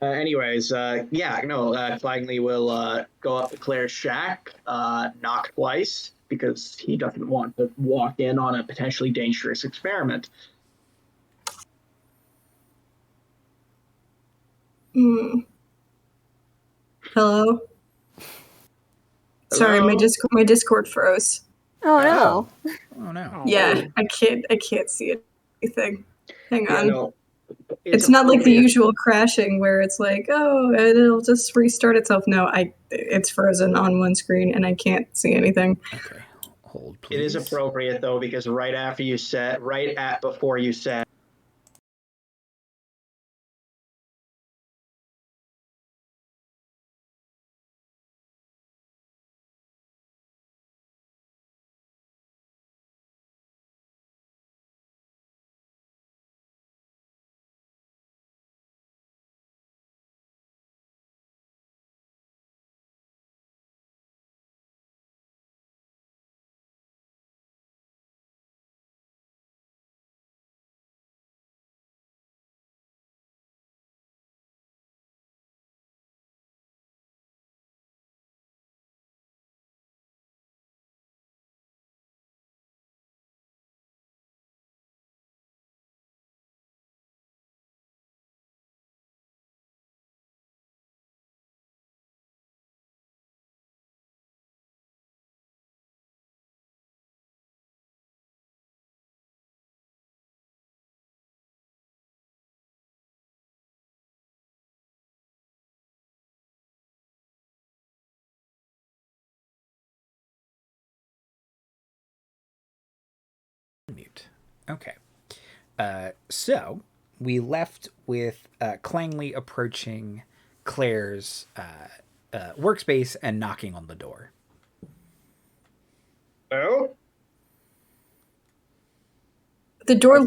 Anyways, Clangley will go up to Claire's shack, knock twice because he doesn't want to walk in on a potentially dangerous experiment. Hello? Sorry, my Discord froze. Oh no. Oh no. Yeah, I can't see anything. Hang on. No, it's not like the usual crashing where it's like, oh, and it'll just restart itself. No, it's frozen on one screen and I can't see anything. Okay. Hold, please. It is appropriate though, because before you said mute. Okay. So we left with Clangley approaching Claire's workspace and knocking on the door. Oh? The door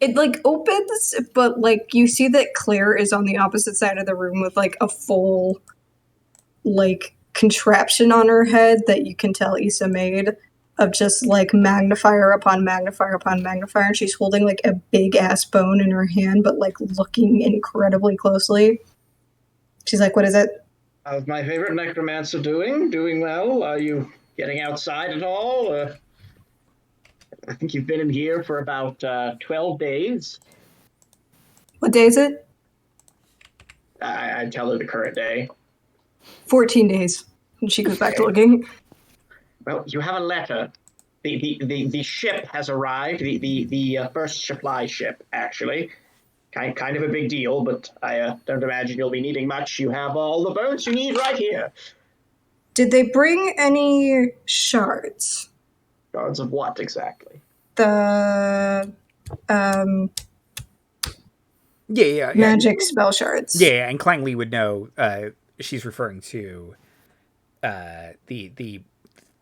it opens, but you see that Claire is on the opposite side of the room with a full contraption on her head that you can tell Issa made, of just magnifier upon magnifier upon magnifier, and she's holding a big ass bone in her hand, but looking incredibly closely. She's like, "What is it?" How's my favorite necromancer doing? Doing well? Are you getting outside at all? I think you've been in here for about 12 days. What day is it? I tell her the current day. 14 days. And she goes back to looking. Well, you have a letter. The ship has arrived. The first supply ship, actually. Kind of a big deal, but I don't imagine you'll be needing much. You have all the bones you need right here. Did they bring any shards? Shards of what exactly? The Yeah. magic spell shards. Yeah, and Clangley would know. She's referring to the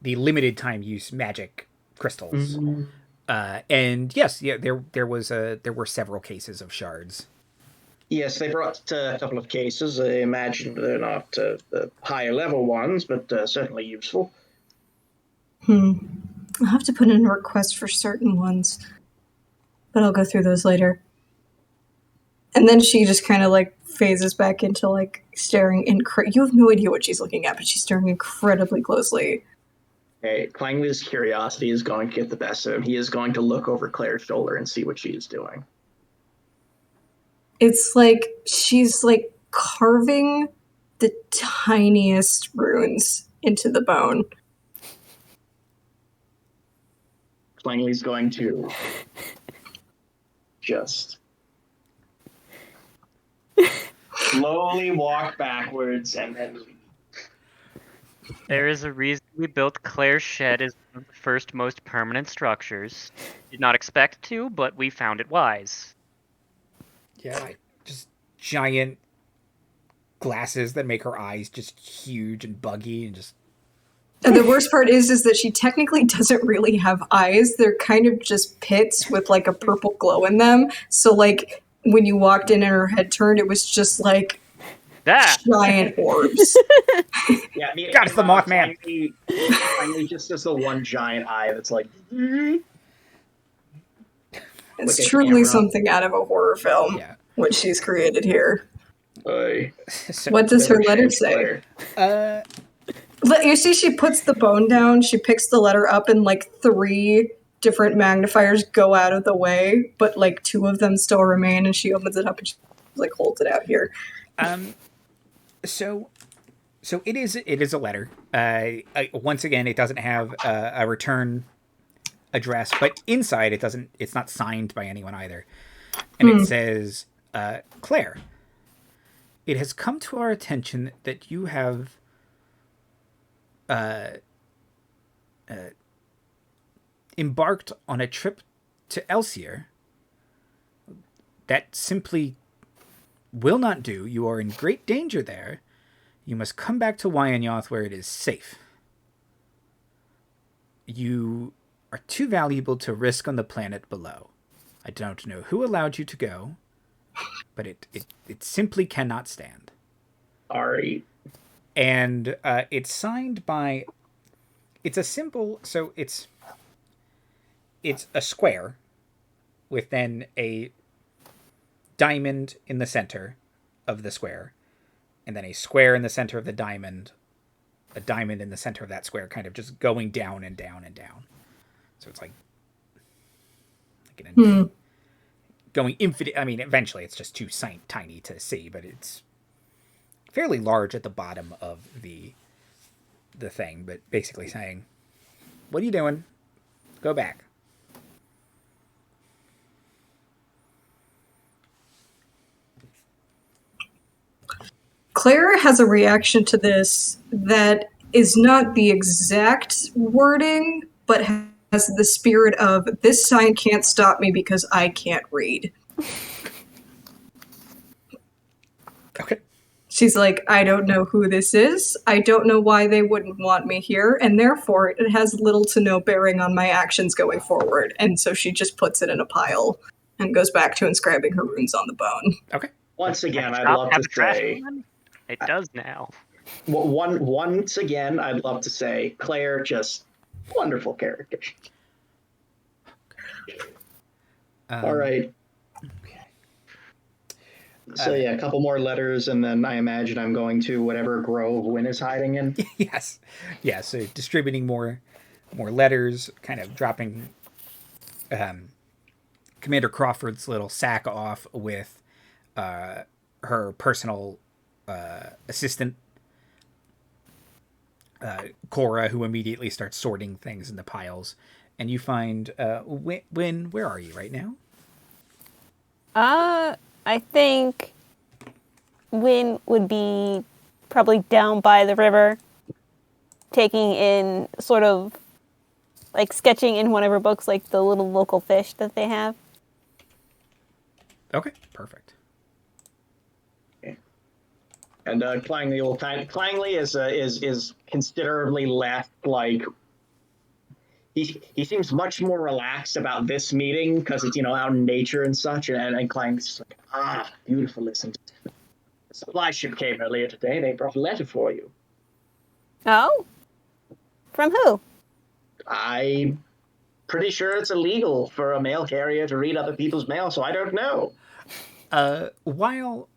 limited time use magic crystals. Mm-hmm. And yes, there were several cases of shards. Yes, they brought a couple of cases. I imagine they're not the higher level ones, but certainly useful. I'll have to put in a request for certain ones, but I'll go through those later. And then she just kind of phases back into staring you have no idea what she's looking at, but she's staring incredibly closely. Okay, Clangley's curiosity is going to get the best of him. He is going to look over Claire's shoulder and see what she is doing. It's she's carving the tiniest runes into the bone. Clangley's going to just slowly walk backwards and then leave. There is a reason we built Claire's shed as one of the first most permanent structures. Did not expect to, but we found it wise. Yeah, just giant glasses that make her eyes just huge and buggy and just. And the worst part is that she technically doesn't really have eyes. They're kind of just pits with like a purple glow in them. So like when you walked in and her head turned, it was just like giant orbs. Yeah, I mean, God, it's the Mothman. Finally, just as the one giant eye that's like. It's like truly something out of a horror film, Yeah. what she's created here. So, What does her letter say? You see, she puts the bone down, she picks the letter up, and like 3 different magnifiers go out of the way, but like 2 of them still remain, and she opens it up and she like holds it out here. So it is a letter. Once again, it doesn't have a return address, but inside it's not signed by anyone either. And it says, Claire, it has come to our attention that you have embarked on a trip to Elsyer. That simply will not do. You are in great danger there. You must come back to Wyan Yoth where it is safe. You are too valuable to risk on the planet below. I don't know who allowed you to go, but it simply cannot stand. Sorry. And it's signed by. It's a symbol, so it's a square with then a diamond in the center of the square, and then a square in the center of the diamond, a diamond in the center of that square, kind of just going down and down and down. So it's like going infinite. I mean, eventually it's just too tiny to see, but it's fairly large at the bottom of the thing. But basically saying, "What are you doing? Go back." Claire has a reaction to this that is not the exact wording, but has the spirit of, this sign can't stop me because I can't read. Okay. She's like, I don't know who this is. I don't know why they wouldn't want me here, and therefore it has little to no bearing on my actions going forward. And so she just puts it in a pile and goes back to inscribing her runes on the bone. Okay. Once again, I'd love to say... It does now. Once again, I'd love to say, Claire, just wonderful character. All right. Okay. So yeah, a couple more letters, and then I imagine I'm going to whatever grove Wynne is hiding in. Yes. Yeah, so distributing more letters, kind of dropping Commander Crawford's little sack off with her personal assistant, Cora, who immediately starts sorting things into piles. And you find, Wynne, where are you right now? I think Wynne would be probably down by the river, taking in sort of like sketching in one of her books, like the little local fish that they have. Okay, perfect. And Clangley is considerably less like he seems much more relaxed about this meeting because it's out in nature and such. And Clangley's like, beautiful. Listen, the supply ship came earlier today. They brought a letter for you. Oh, from who? I'm pretty sure it's illegal for a mail carrier to read other people's mail, so I don't know. While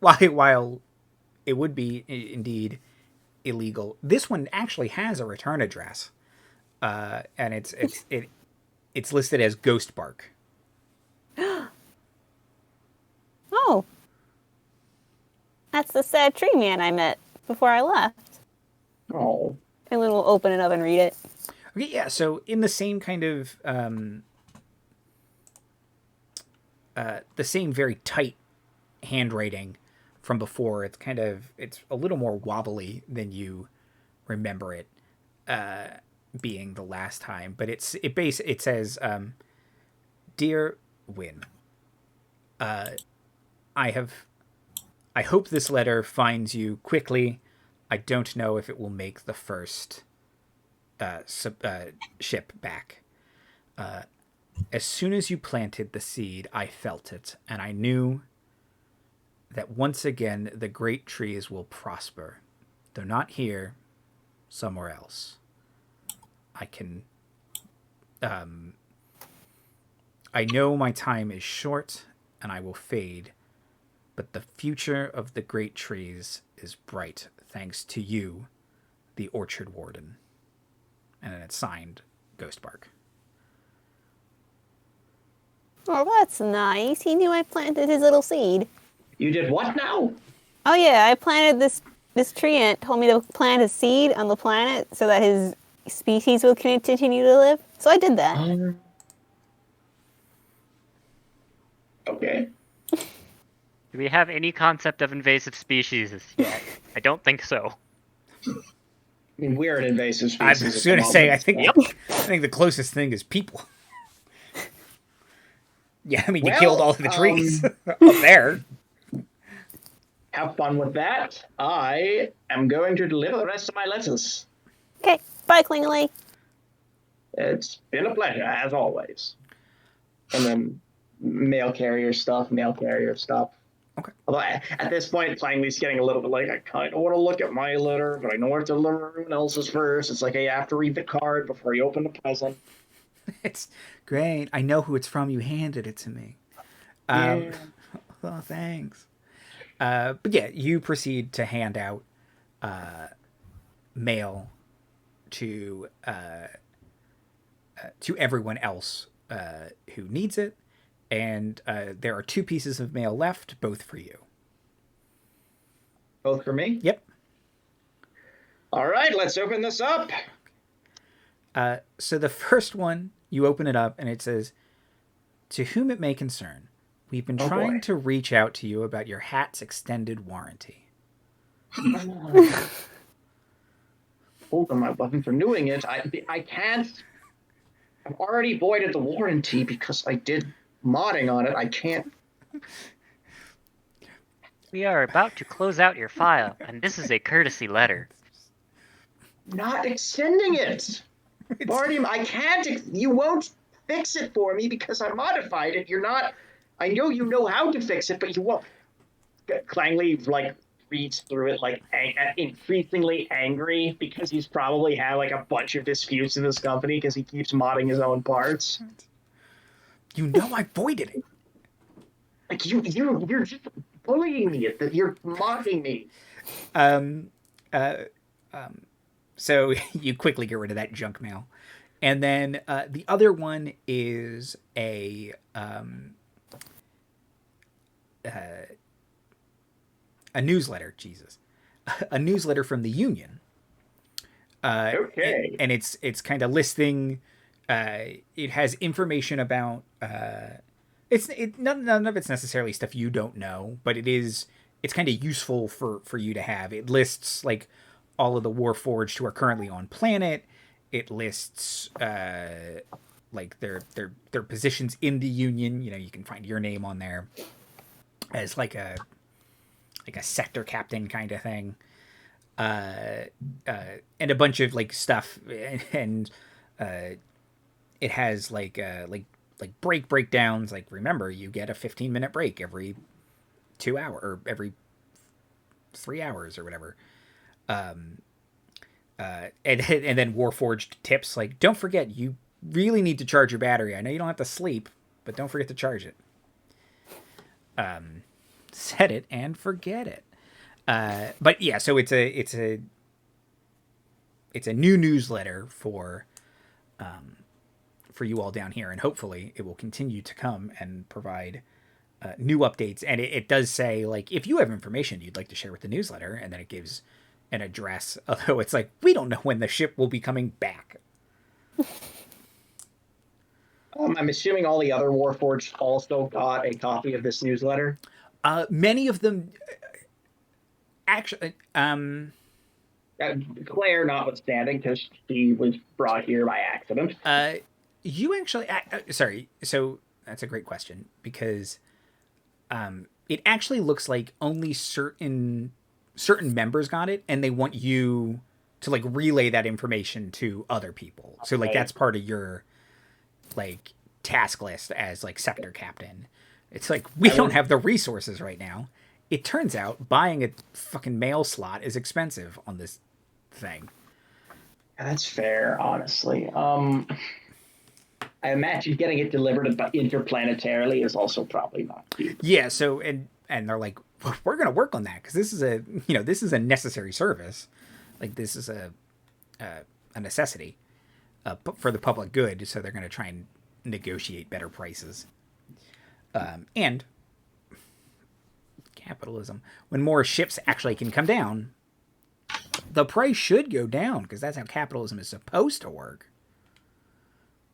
it would be indeed illegal, this one actually has a return address, and it's listed as Ghost Bark. Oh, that's the sad tree man I met before I left. Oh, And then we'll open it up and read it. Okay, yeah. So in the same kind of the same very tight handwriting from before, it's a little more wobbly than you remember it. being the last time, but it says, "Dear Wynne, I hope this letter finds you quickly. I don't know if it will make the first ship back. As soon as you planted the seed, I felt it, and I knew that once again the great trees will prosper, though not here, somewhere else. I can... I know my time is short, and I will fade, but the future of the great trees is bright, thanks to you, the Orchard Warden." And then it's signed Ghostbark. Oh, that's nice. He knew I planted his little seed. You did what now? Oh yeah, I planted this tree and it told me to plant a seed on the planet so that his species will continue to live. So I did that. Okay. Do we have any concept of invasive species yet? I don't think so. I mean, we're an invasive I species. was going to say, I think the closest thing is people. Yeah, I mean, you killed all of the trees up there. Have fun with that. I am going to deliver the rest of my letters. Okay, bye, Clangley. It's been a pleasure, as always. And then mail carrier stuff. Okay. Although at this point, Clangley's getting a little bit like, I kind of want to look at my letter, but I know I have to deliver everyone else's first. It's like, hey, you have to read the card before you open the present. It's great. I know who it's from. You handed it to me. Yeah. Oh, thanks. But yeah, you proceed to hand out mail to everyone else who needs it, and there are 2 pieces of mail left, both for you. Both for me? Yep. All right, let's open this up. So the first one, you open it up, and it says, "To whom it may concern, we've been trying to reach out to you about your hat's extended warranty." Hold on my button for renewing it. I can't. I've already voided the warranty because I did modding on it. I can't. We are about to close out your file, and this is a courtesy letter. Not extending it. Barty, I can't. You won't fix it for me because I modified it. You're not. I know you know how to fix it, but you won't. Clangley reads through it increasingly angry because he's probably had a bunch of disputes in this company because he keeps modding his own parts. You know I voided it. You're just bullying me. You're mocking me. So you quickly get rid of that junk mail. And then the other one is a newsletter. Jesus. A newsletter from the Union. Okay. And it's kind of listing... it has information about... none of it's necessarily stuff you don't know, but it's kind of useful for you to have. It lists all of the Warforged who are currently on planet. It lists their positions in the Union. You can find your name on there as a sector captain kind of thing. And a bunch of stuff, and it has breakdowns. Remember, you get a 15-minute break every 2 hours or every 3 hours or whatever. And then Warforged tips don't forget, you really need to charge your battery. I know you don't have to sleep, but don't forget to charge it. Set it and forget it. But yeah, so it's a new newsletter for you all down here, and hopefully it will continue to come and provide new updates. And it does say if you have information you'd like to share with the newsletter, and then it gives an address, although it's we don't know when the ship will be coming back. I'm assuming all the other Warforged also got a copy of this newsletter. Many of them actually Claire notwithstanding, because she was brought here by accident. You actually, sorry. So that's a great question because, it actually looks like only certain members got it, and they want you to like relay that information to other people. So like that's part of your like task list as like sector captain. It's like we don't have the resources right now. It turns out buying a fucking mail slot is expensive on this thing. That's fair, honestly. I imagine getting it delivered interplanetarily is also probably not cheap. Yeah. So and they're like, we're gonna work on that because this is a necessary service. Like this is a necessity for the public good. So they're gonna try and negotiate better prices. And capitalism. When more ships actually can come down, the price should go down because that's how capitalism is supposed to work.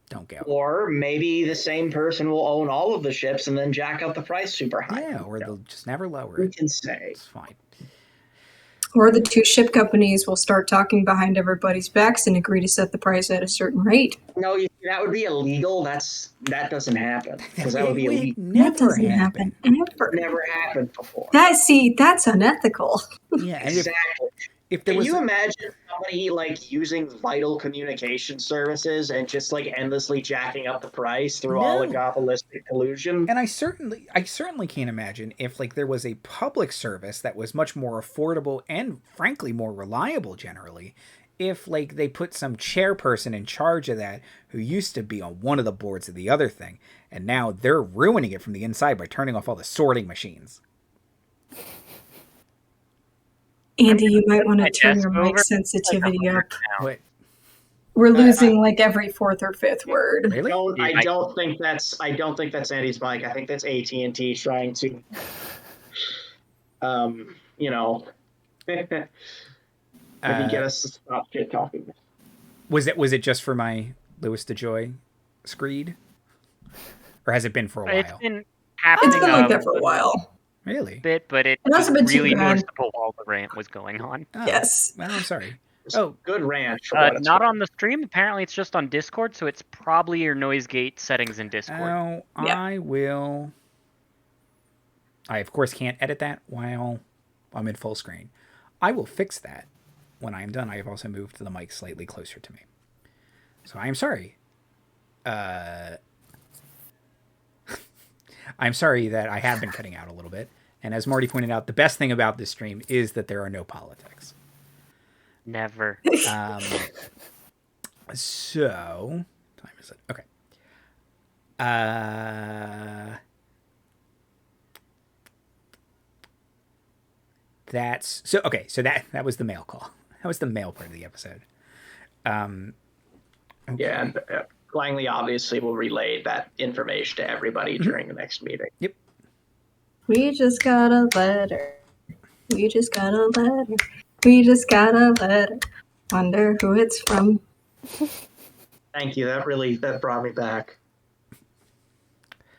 Don't go. Or maybe the same person will own all of the ships and then jack up the price super high. Yeah, or they'll just never lower it. We can say. It's fine. Or the two ship companies will start talking behind everybody's backs and agree to set the price at a certain rate. No, that would be illegal. That doesn't happen because that would be illegal. That doesn't happen ever. Never happened before. That's unethical. Yeah, and Exactly. if there Can was you imagine somebody like using vital communication services and just like endlessly jacking up the price through oligopolistic collusion? And I certainly can't imagine if like there was a public service that was much more affordable and frankly more reliable generally. If like they put some chairperson in charge of that who used to be on one of the boards of the other thing, and now they're ruining it from the inside by turning off all the sorting machines. Andy, you might want to turn your mic sensitivity up. What? We're losing like every fourth or fifth word. Really? I don't think that's Andy's mic. I think that's AT&T trying to, maybe get us to stop shit talking. Was it just for my Louis DeJoy screed, or has it been for a while? It's been happening. It's been like that for a while. Really? Bit, but it hasn't was been really too bad. noticeable while the rant was going on. Oh, Yes. Well, I'm sorry. Good rant. Not on the stream. Apparently, it's just on Discord, so it's probably your noise gate settings in Discord. Oh, Yeah. I will. I of course can't edit that while I'm in full screen. I will fix that when I am done. I have also moved the mic slightly closer to me, so I am sorry. I'm sorry that I have been cutting out a little bit. And as Marty pointed out, the best thing about this stream is that there are no politics. Never. So, time is it? Okay. That's so okay. So that was the mail call. That was the mail part of the episode. Okay. Yeah, and Clangley obviously will relay that information to everybody during the next meeting. Yep. We just got a letter. We just got a letter. We just got a letter. Wonder who it's from. Thank you. That brought me back.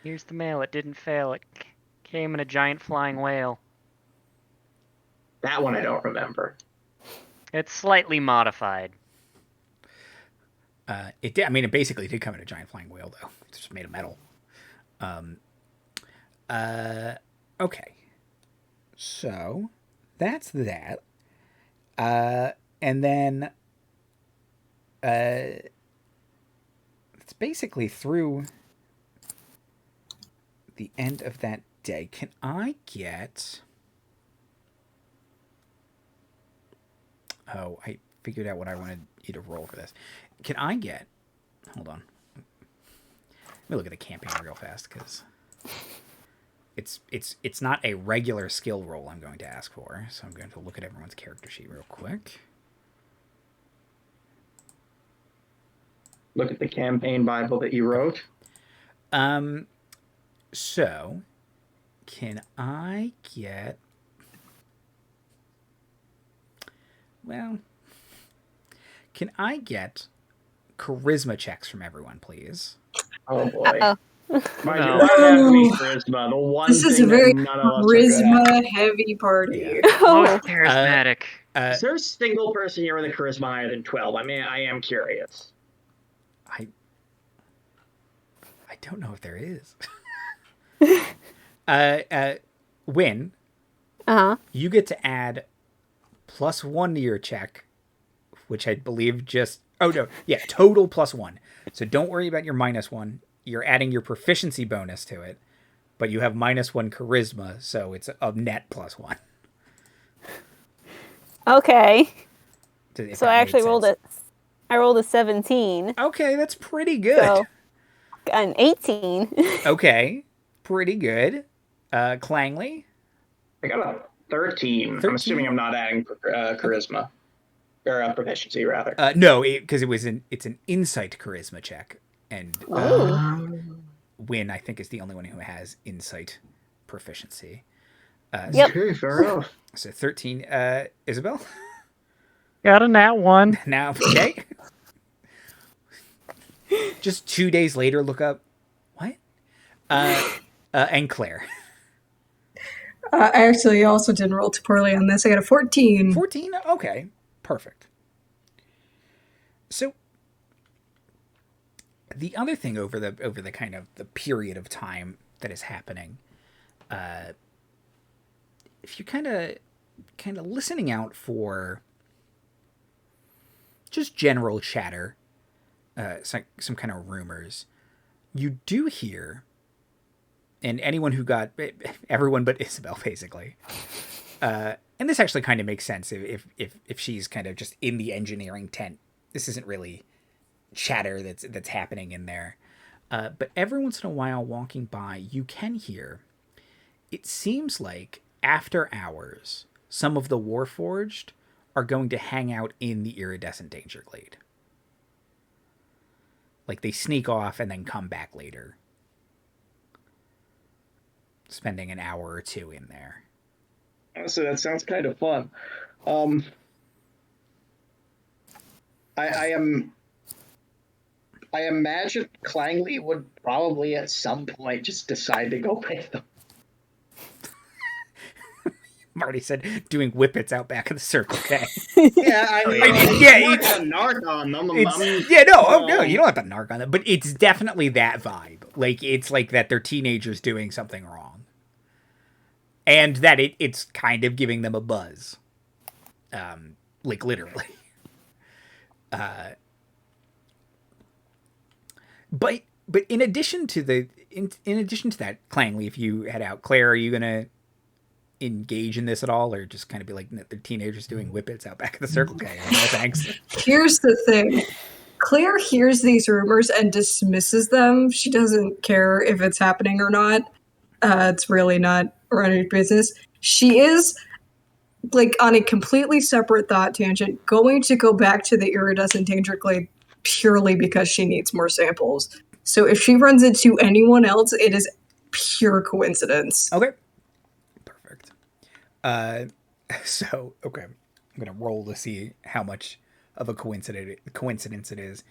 Here's the mail. It didn't fail. It came in a giant flying whale. That one I don't remember. It's slightly modified. It did. I mean, it basically did come in a giant flying whale, though. It's just made of metal. Okay. So that's that. And then it's basically through the end of that day. Can I get... Oh, I figured out what I wanted you to roll for this. Can I get... Hold on. Let me look at the campaign real fast, because it's not a regular skill roll I'm going to ask for. So I'm going to look at everyone's character sheet real quick. Look at the campaign Bible that you wrote. So, can I get... Well, can I get charisma checks from everyone, please? Oh boy. Uh-oh. Mind No. you, why have to be charisma? The one This is a thing very that none of us are good at. charisma-heavy party. Most charismatic. Is there a single person here with a charisma higher than 12? I mean, I am curious. I don't know if there is. Wynne, you get to add +1 to your check, which I believe just... Oh, no. Yeah, total +1. So don't worry about your -1. You're adding your proficiency bonus to it, but you have -1 charisma, so it's a net +1. Okay. If So that I made actually rolled sense. I rolled a 17. Okay, that's pretty good. So an 18. Okay, pretty good. Clangley? I got a 13. 13? I'm assuming I'm not adding charisma. Or proficiency, rather. No, because it's an insight charisma check. And Wynne, I think, is the only one who has insight proficiency. Yep. Okay, fair enough. So 13. Issabel? Got a nat 1. Now, okay. Just 2 days later, look up. What? And Claire. I actually also didn't roll too poorly on this. I got a 14. 14? Okay. Perfect. So the other thing over the kind of the period of time that is happening, if you're kind of listening out for just general chatter, some kind of rumors, you do hear, and everyone but Issabel basically, and this actually kind of makes sense if she's kind of just in the engineering tent. This isn't really chatter that's happening in there, but every once in a while, walking by, you can hear. It seems like after hours, some of the Warforged are going to hang out in the iridescent danger glade. Like they sneak off and then come back later, spending an hour or two in there. So that sounds kind of fun. I imagine Clangley would probably at some point just decide to go with them. Marty said doing whippets out back of the Circle K. Yeah, I mean, yeah, it's a narc on them. No, you don't have to narc on them, but it's definitely that vibe. Like it's like that they're teenagers doing something wrong, and that it's kind of giving them a buzz, like literally. But in addition to that, Clangley, if you head out, Claire, are you gonna engage in this at all, or just kind of be like the teenagers doing whippets out back of the Circle K? No thanks. Here's the thing. Claire hears these rumors and dismisses them. She doesn't care if it's happening or not. It's really not running her business. She is, like, on a completely separate thought tangent, going to go back to the iridescent danger glade purely because she needs more samples. So if she runs into anyone else, it is pure coincidence. Okay. Perfect. So, okay. I'm going to roll to see how much of a coincidence it is.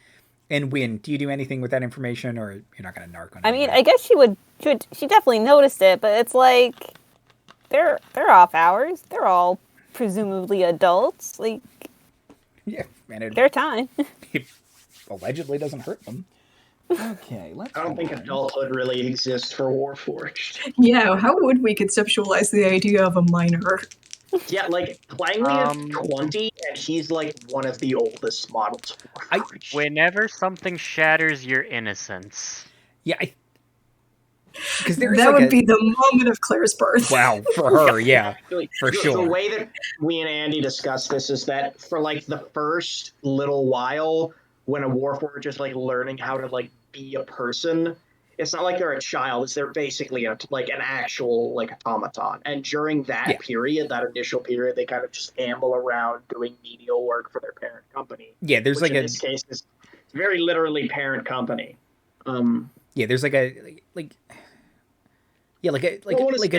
And Wynne, do you do anything with that information, or you're not going to narc on it? I mean, I guess she definitely noticed it, but it's like they're off hours. They're all presumably adults. Like, yeah, and their time. It allegedly doesn't hurt them. Okay, I don't think adulthood really exists for Warforged. Yeah, how would we conceptualize the idea of a minor? Yeah, like, Clangley is 20, and he's, like, one of the oldest models of Warforged. Whenever something shatters your innocence. Yeah, because there is that like would be the moment of Claire's birth. Wow, for her, yeah, for The sure. way that we and Andy discussed this is that for, like, the first little while, when a Warforged is, like, learning how to, like, be a person, it's not like they're a child. It's they're basically like an actual like automaton. And during that period, that initial period, they kind of just amble around doing menial work for their parent company. Yeah, there's which like in this case is very literally parent company. Yeah, there's like a daily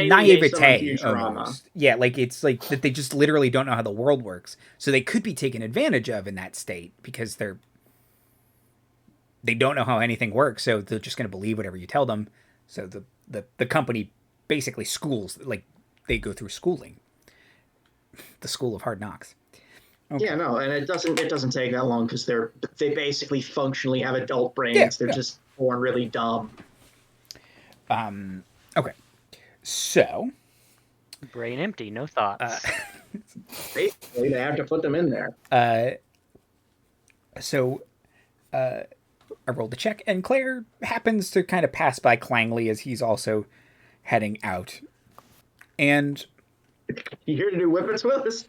naivete Futurama. almost. Yeah, like it's like that they just literally don't know how the world works, so they could be taken advantage of in that state because they don't know how anything works, so they're just going to believe whatever you tell them. So the company basically schools, like they go through schooling, the school of hard knocks. Okay. Yeah, no, and it doesn't take that long because they basically functionally have adult brains. Yeah, They're yeah. just born really dumb. Okay. So, Brain empty, no thoughts. Basically, they have to put them in there. so I rolled a check, and Claire happens to kind of pass by Clangley as he's also heading out. And You here to do whippets with us?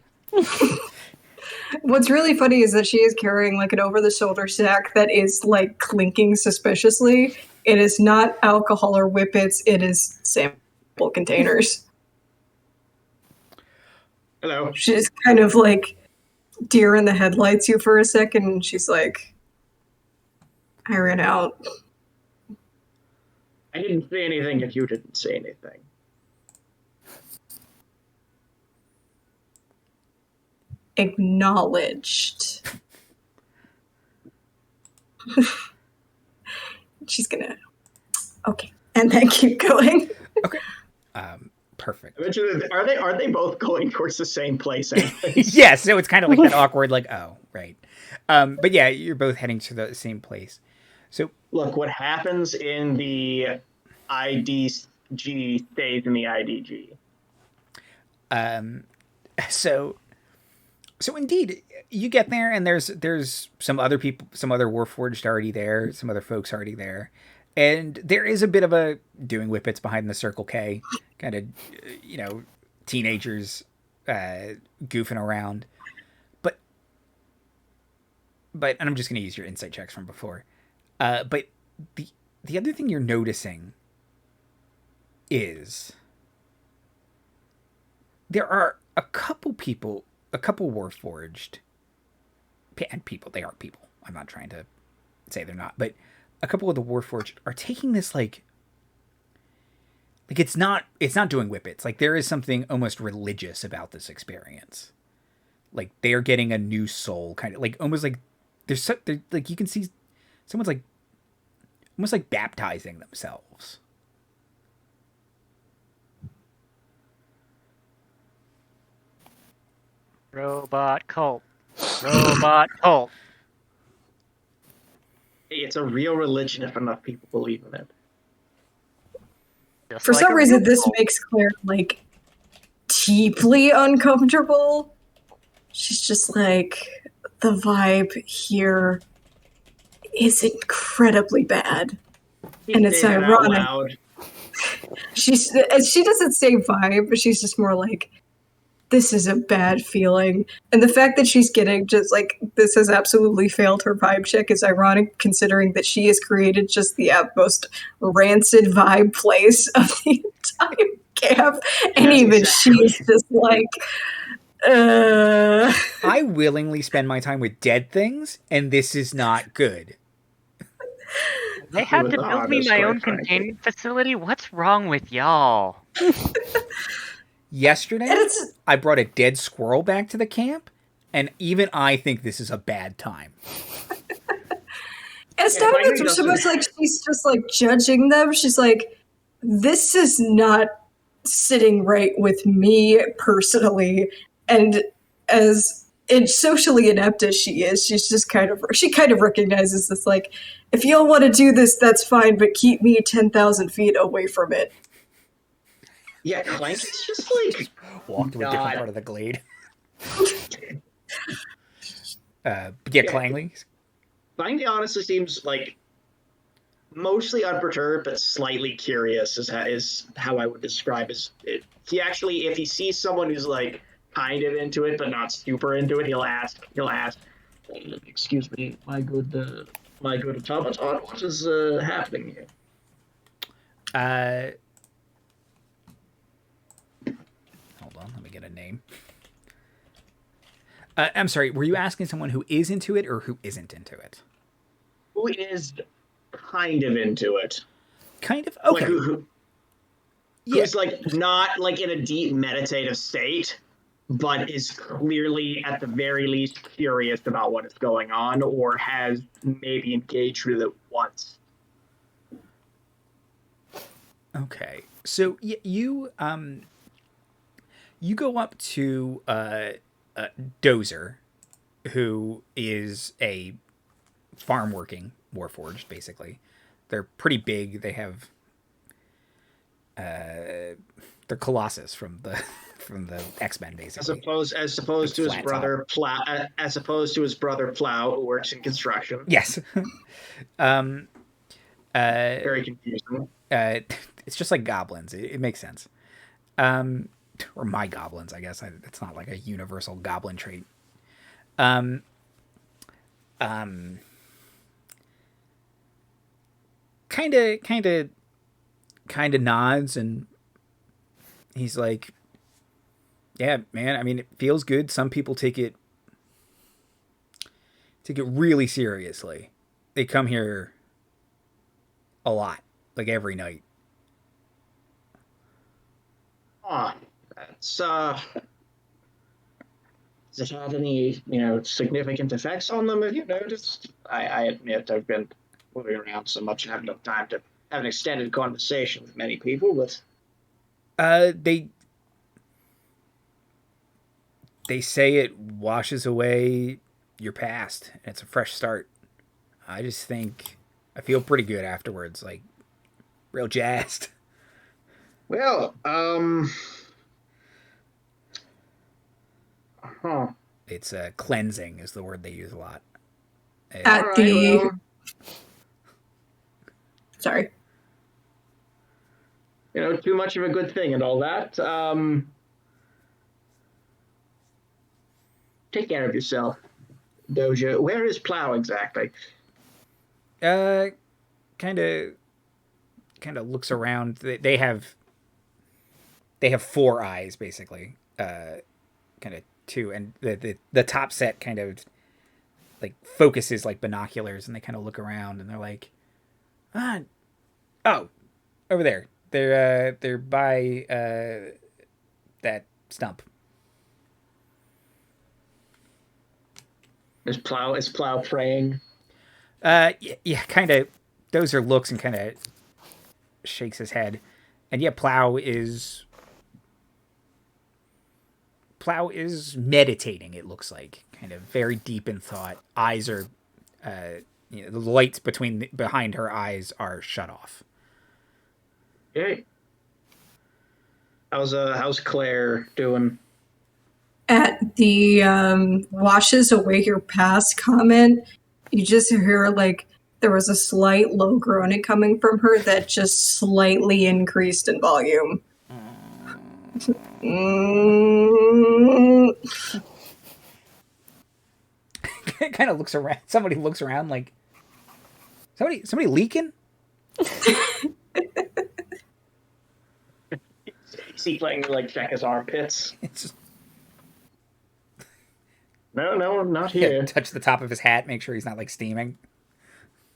What's really funny is that she is carrying like an over-the-shoulder sack that is like clinking suspiciously. It is not alcohol or whippets. It is sample containers. Hello. She's kind of like deer in the headlights you for a second, and she's like, I ran out. I didn't say anything if you didn't say anything. Acknowledged. She's gonna. Okay, and then keep going. okay, perfect. Aren't they both going towards the same place? Anyways? Yeah, so it's kind of like that awkward, like, oh, right. But yeah, you're both heading to the same place. So Look, what happens in the IDG stays in the IDG. So indeed, you get there, and there's some other people, some other Warforged already there, some other folks already there, and there is a bit of a doing whippets behind the Circle K, kind of, teenagers goofing around, but and I'm just going to use your insight checks from before, but the other thing you're noticing is there are a couple Warforged, and people, they are people. I'm not trying to say they're not, but a couple of the Warforged are taking this like it's not doing whippets. Like there is something almost religious about this experience. Like they are getting a new soul, kind of like almost like they're like you can see someone's like almost like baptizing themselves. Robot cult. Robot cult. It's a real religion if enough people believe in it. Just For like some a reason, real this cult. makes Claire like deeply uncomfortable. She's just like, the vibe here is incredibly bad, and it's Say that out ironic. loud. She doesn't say vibe, but she's just more like, this is a bad feeling. And the fact that she's getting just like, this has absolutely failed her vibe check is ironic, considering that she has created just the most rancid vibe place of the entire camp. And That's even exactly. she's just like, I willingly spend my time with dead things, and this is not good. They had With to the build me oddest, my quite own frankly. containment facility? What's wrong with y'all? Yesterday, and it's I brought a dead squirrel back to the camp, and even I think this is a bad time. It's Yeah, not Clangley even so doesn't- much like she's just like judging them. She's like, this is not sitting right with me personally. And as socially inept as she is, she kind of recognizes this, like, if y'all want to do this, that's fine, but keep me 10,000 feet away from it. Yeah, Clank is just like Walk to a different God. part of the glade. But yeah, Clangley. Clank honestly seems like mostly unperturbed, but slightly curious is how I would describe it. He actually, if he sees someone who's like kind of into it but not super into it, he'll ask, "Excuse me, my good automaton, what is happening here?" Hold on, let me get a name. I'm sorry, were you asking someone who is into it or who isn't into it? Who is kind of into it? Kind of? Okay. Like Yeah. who's like not like in a deep meditative state, but is clearly at the very least curious about what is going on, or has maybe engaged with it once. Okay. So you go up to Dozer, who is a farm working Warforged, basically. They're pretty big. They have they're Colossus from the X-Men, basically. As opposed to his Flat brother Plow, as opposed to his brother Plow, who works in construction. Yes. Very confusing. It's just like goblins. It makes sense. Or my goblins, I guess. It's not like a universal goblin trait. Kind of nods, and he's like, "Yeah, man. I mean, it feels good. Some people take it really seriously. They come here a lot, like every night." That's has it had any significant effects on them? Have you noticed? I admit I've been moving around so much and haven't enough time to have an extended conversation with many people, but they say it washes away your past and it's a fresh start. I just think I feel pretty good afterwards, like real jazzed. Well, It's cleansing is the word they use a lot. At the sorry. Too much of a good thing and all that. Take care of yourself, Doja. Where is Plow exactly? Kind of looks around. They have four eyes, basically. Kind of two, and the top set kind of like focuses like binoculars, and they kind of look around, and they're like, oh, over there. They're by that stump. Is Plow praying? Yeah, kind of. Those are looks, and kind of shakes his head, and yeah, Plow is meditating. It looks like kind of very deep in thought. Eyes are, the lights behind her eyes are shut off. Okay. How's Claire doing? At the washes away your past comment, you just hear like there was a slight low groaning coming from her that just slightly increased in volume. Kind of looks around. Somebody looks around like somebody leaking. See, like check his armpits. It's just, No, I'm not here. touch the top of his hat, make sure he's not like steaming.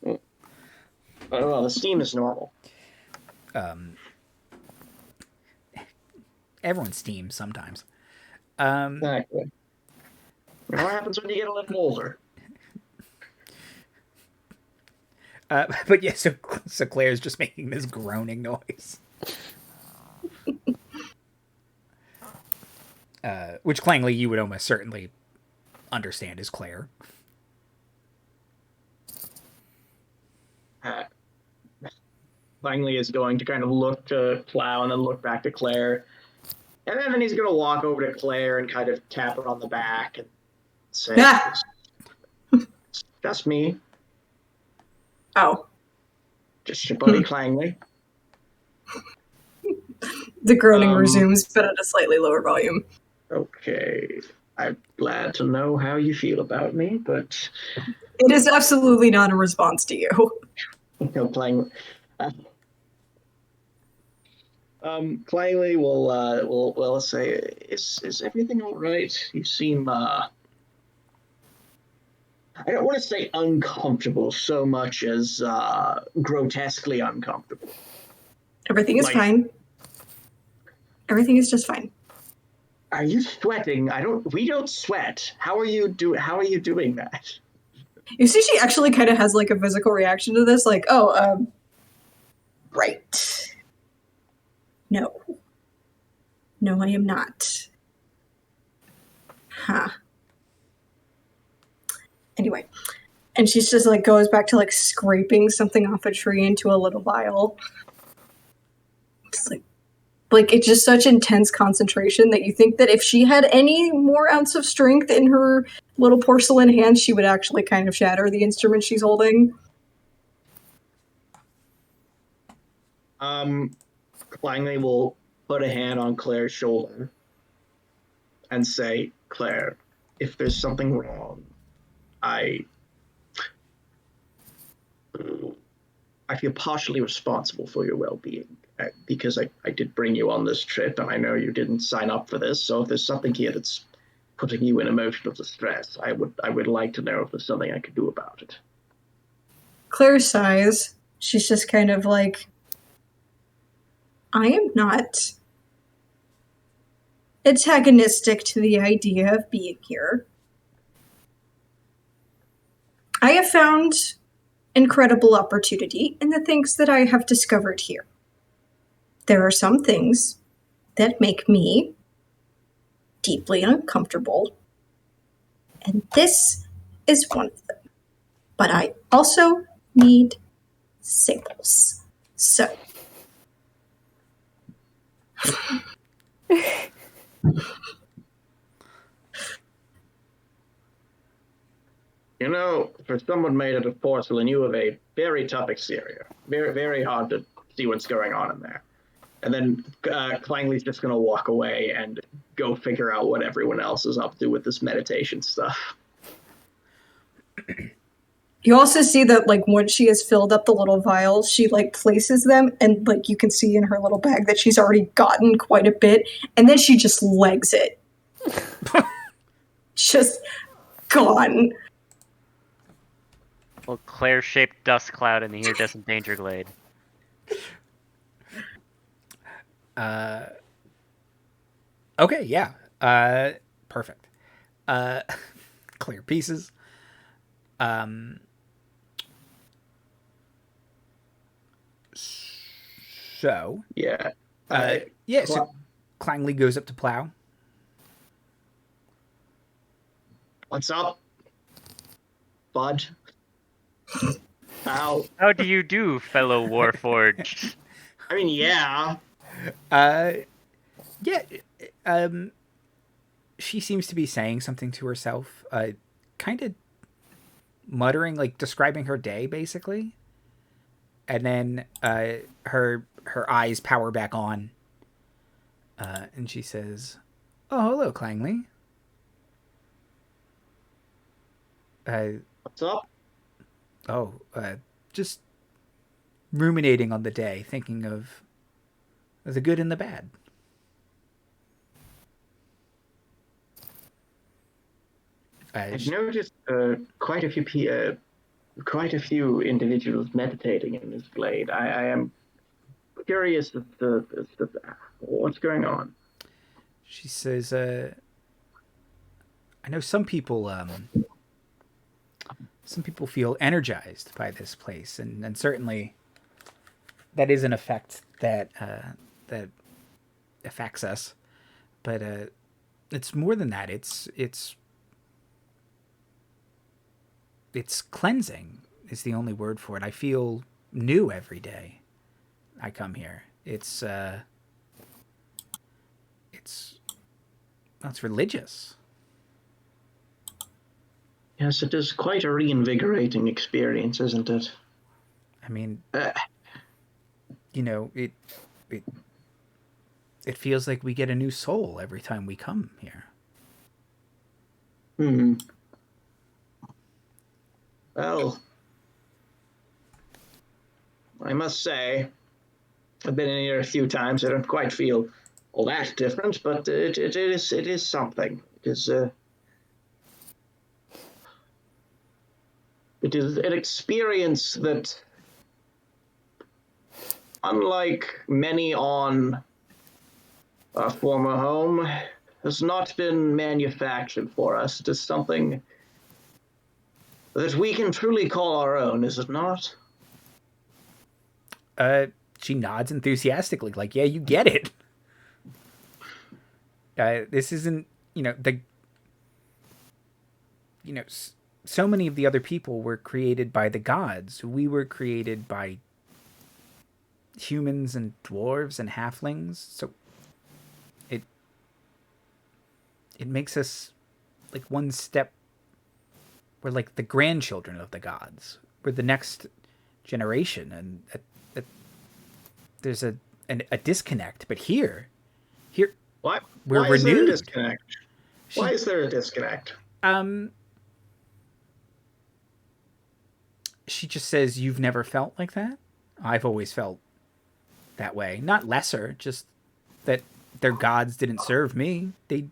Oh well, the steam is normal. Everyone steams sometimes. Exactly. What happens when you get a little older? But yeah, so Claire's just making this groaning noise. Which Clangley you would almost certainly understand as Claire. Clangley is going to kind of look to Plow and then look back to Claire. And then he's going to walk over to Claire and kind of tap her on the back and say, That's me. Oh. Just your buddy Clangley. The groaning resumes, but at a slightly lower volume. Okay. I'm glad to know how you feel about me, but... It is absolutely not a response to you. Clangley... Clangley will say, is everything all right? You seem, I don't want to say uncomfortable so much as grotesquely uncomfortable. Everything is fine. Everything is just fine. Are you sweating? We don't sweat. How are you doing that? You see she actually kind of has like a physical reaction to this, like, right. No. No, I am not. Huh. Anyway. And she's just like goes back to like scraping something off a tree into a little vial. It's like it's just such intense concentration that you think that if she had any more ounce of strength in her little porcelain hand, she would actually kind of shatter the instrument she's holding. Clangley will put a hand on Claire's shoulder and say, Claire, if there's something wrong, I feel partially responsible for your well-being because I did bring you on this trip, and I know you didn't sign up for this. So if there's something here that's putting you in emotional distress, I would like to know if there's something I could do about it. Claire sighs. She's just kind of like, I am not antagonistic to the idea of being here. I have found incredible opportunity in the things that I have discovered here. There are some things that make me deeply uncomfortable, and this is one of them. But I also need samples. So, you know, for someone made out of porcelain, you have a very tough exterior. Very, very hard to see what's going on in there. And then Clangley's just going to walk away and go figure out what everyone else is up to with this meditation stuff. you also see that, like, once she has filled up the little vials, she, like, places them, and, like, you can see in her little bag that she's already gotten quite a bit, and then she just legs it. Just gone. Well, Claire-shaped dust cloud in the iridescent danger glade. Okay, yeah. Perfect. Clear pieces. So. Yeah. So Clangley goes up to plow. What's up, bud? Ow. How do you do, fellow Warforged? I mean, yeah. She seems to be saying something to herself, kind of muttering, like describing her day, basically. And then her eyes power back on, and she says, "Oh, hello, Clangley. What's up? Oh, just ruminating on the day, thinking of the good and the bad." I've noticed quite a few individuals meditating in this glade. I am curious as to what's going on. She says, "I know some people feel energized by this place, and certainly that is an effect that affects us. But it's more than that. It's cleansing is the only word for it. I feel new every day I come here. It's religious." Yes, it is quite a reinvigorating experience, isn't it? I mean, it feels like we get a new soul every time we come here. Well, I must say, I've been in here a few times. I don't quite feel all that different, but it is something. It is an experience that, unlike many on our former home, has not been manufactured for us. It is something that we can truly call our own, is it not? She nods enthusiastically, like, yeah, you get it. This isn't, so many of the other people were created by the gods. We were created by humans and dwarves and halflings. So it makes us like one step. We're like the grandchildren of the gods. We're the next generation, and there's a disconnect. But here, Why? we're Why is there a renewed. disconnect? Why is there a disconnect? She just says, "You've never felt like that? I've always felt that way. Not lesser, just that their gods didn't serve me. They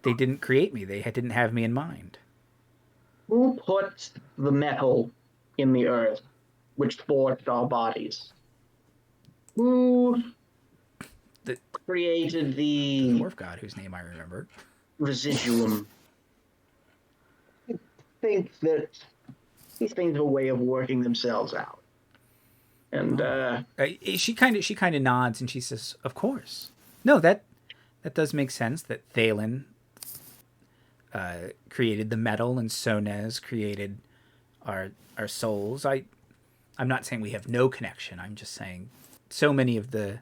didn't create me. They didn't have me in mind." Who put the metal in the earth, which forged our bodies? Who created the dwarf god whose name I remember? Residuum? I think that these things have a way of working themselves out. And she kind of nods and she says, "Of course. No, that does make sense. That Thalen created the metal and Sonez created our souls. I'm not saying we have no connection. I'm just saying so many of the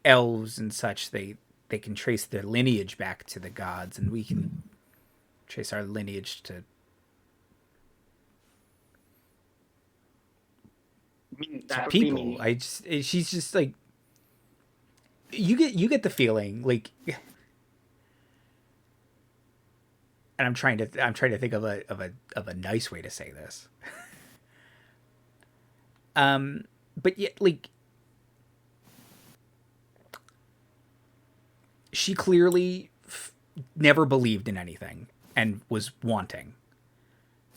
elves and such, they can trace their lineage back to the gods, and we can trace our lineage to people. She's just like, you get the feeling like, and I'm trying to think of a nice way to say this. But yet, like, she clearly never believed in anything and was wanting,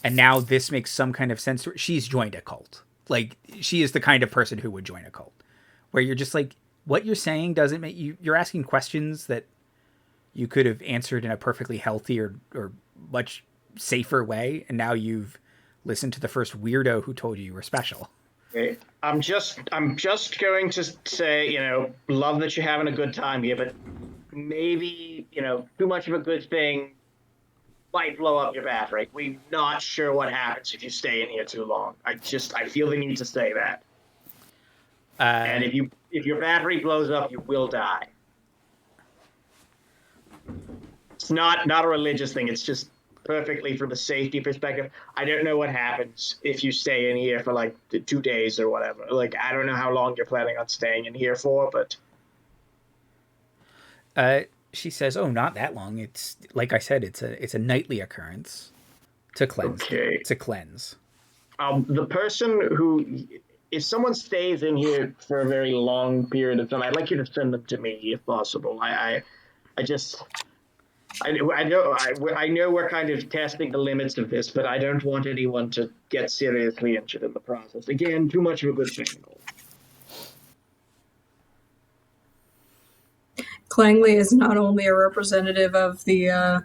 and now this makes some kind of sense to her. She's joined a cult. Like, she is the kind of person who would join a cult, where you're just like, what you're saying doesn't make you're asking questions that you could have answered in a perfectly healthy or much safer way, and now you've listened to the first weirdo who told you were special. Okay. I'm just going to say, love that you're having a good time here, but maybe, too much of a good thing might blow up your battery. We're not sure what happens if you stay in here too long. I feel the need to say that. And if your battery blows up, you will die. It's not a religious thing. It's just perfectly from a safety perspective. I don't know what happens if you stay in here for like 2 days or whatever. Like, I don't know how long you're planning on staying in here for, but she says, "Oh, not that long. It's like I said, it's a nightly occurrence to cleanse." Okay. To cleanse. The person who, if someone stays in here for a very long period of time, I'd like you to send them to me if possible. I know we're kind of testing the limits of this, but I don't want anyone to get seriously injured in the process. Again, too much of a good thing. Clangley is not only a representative of the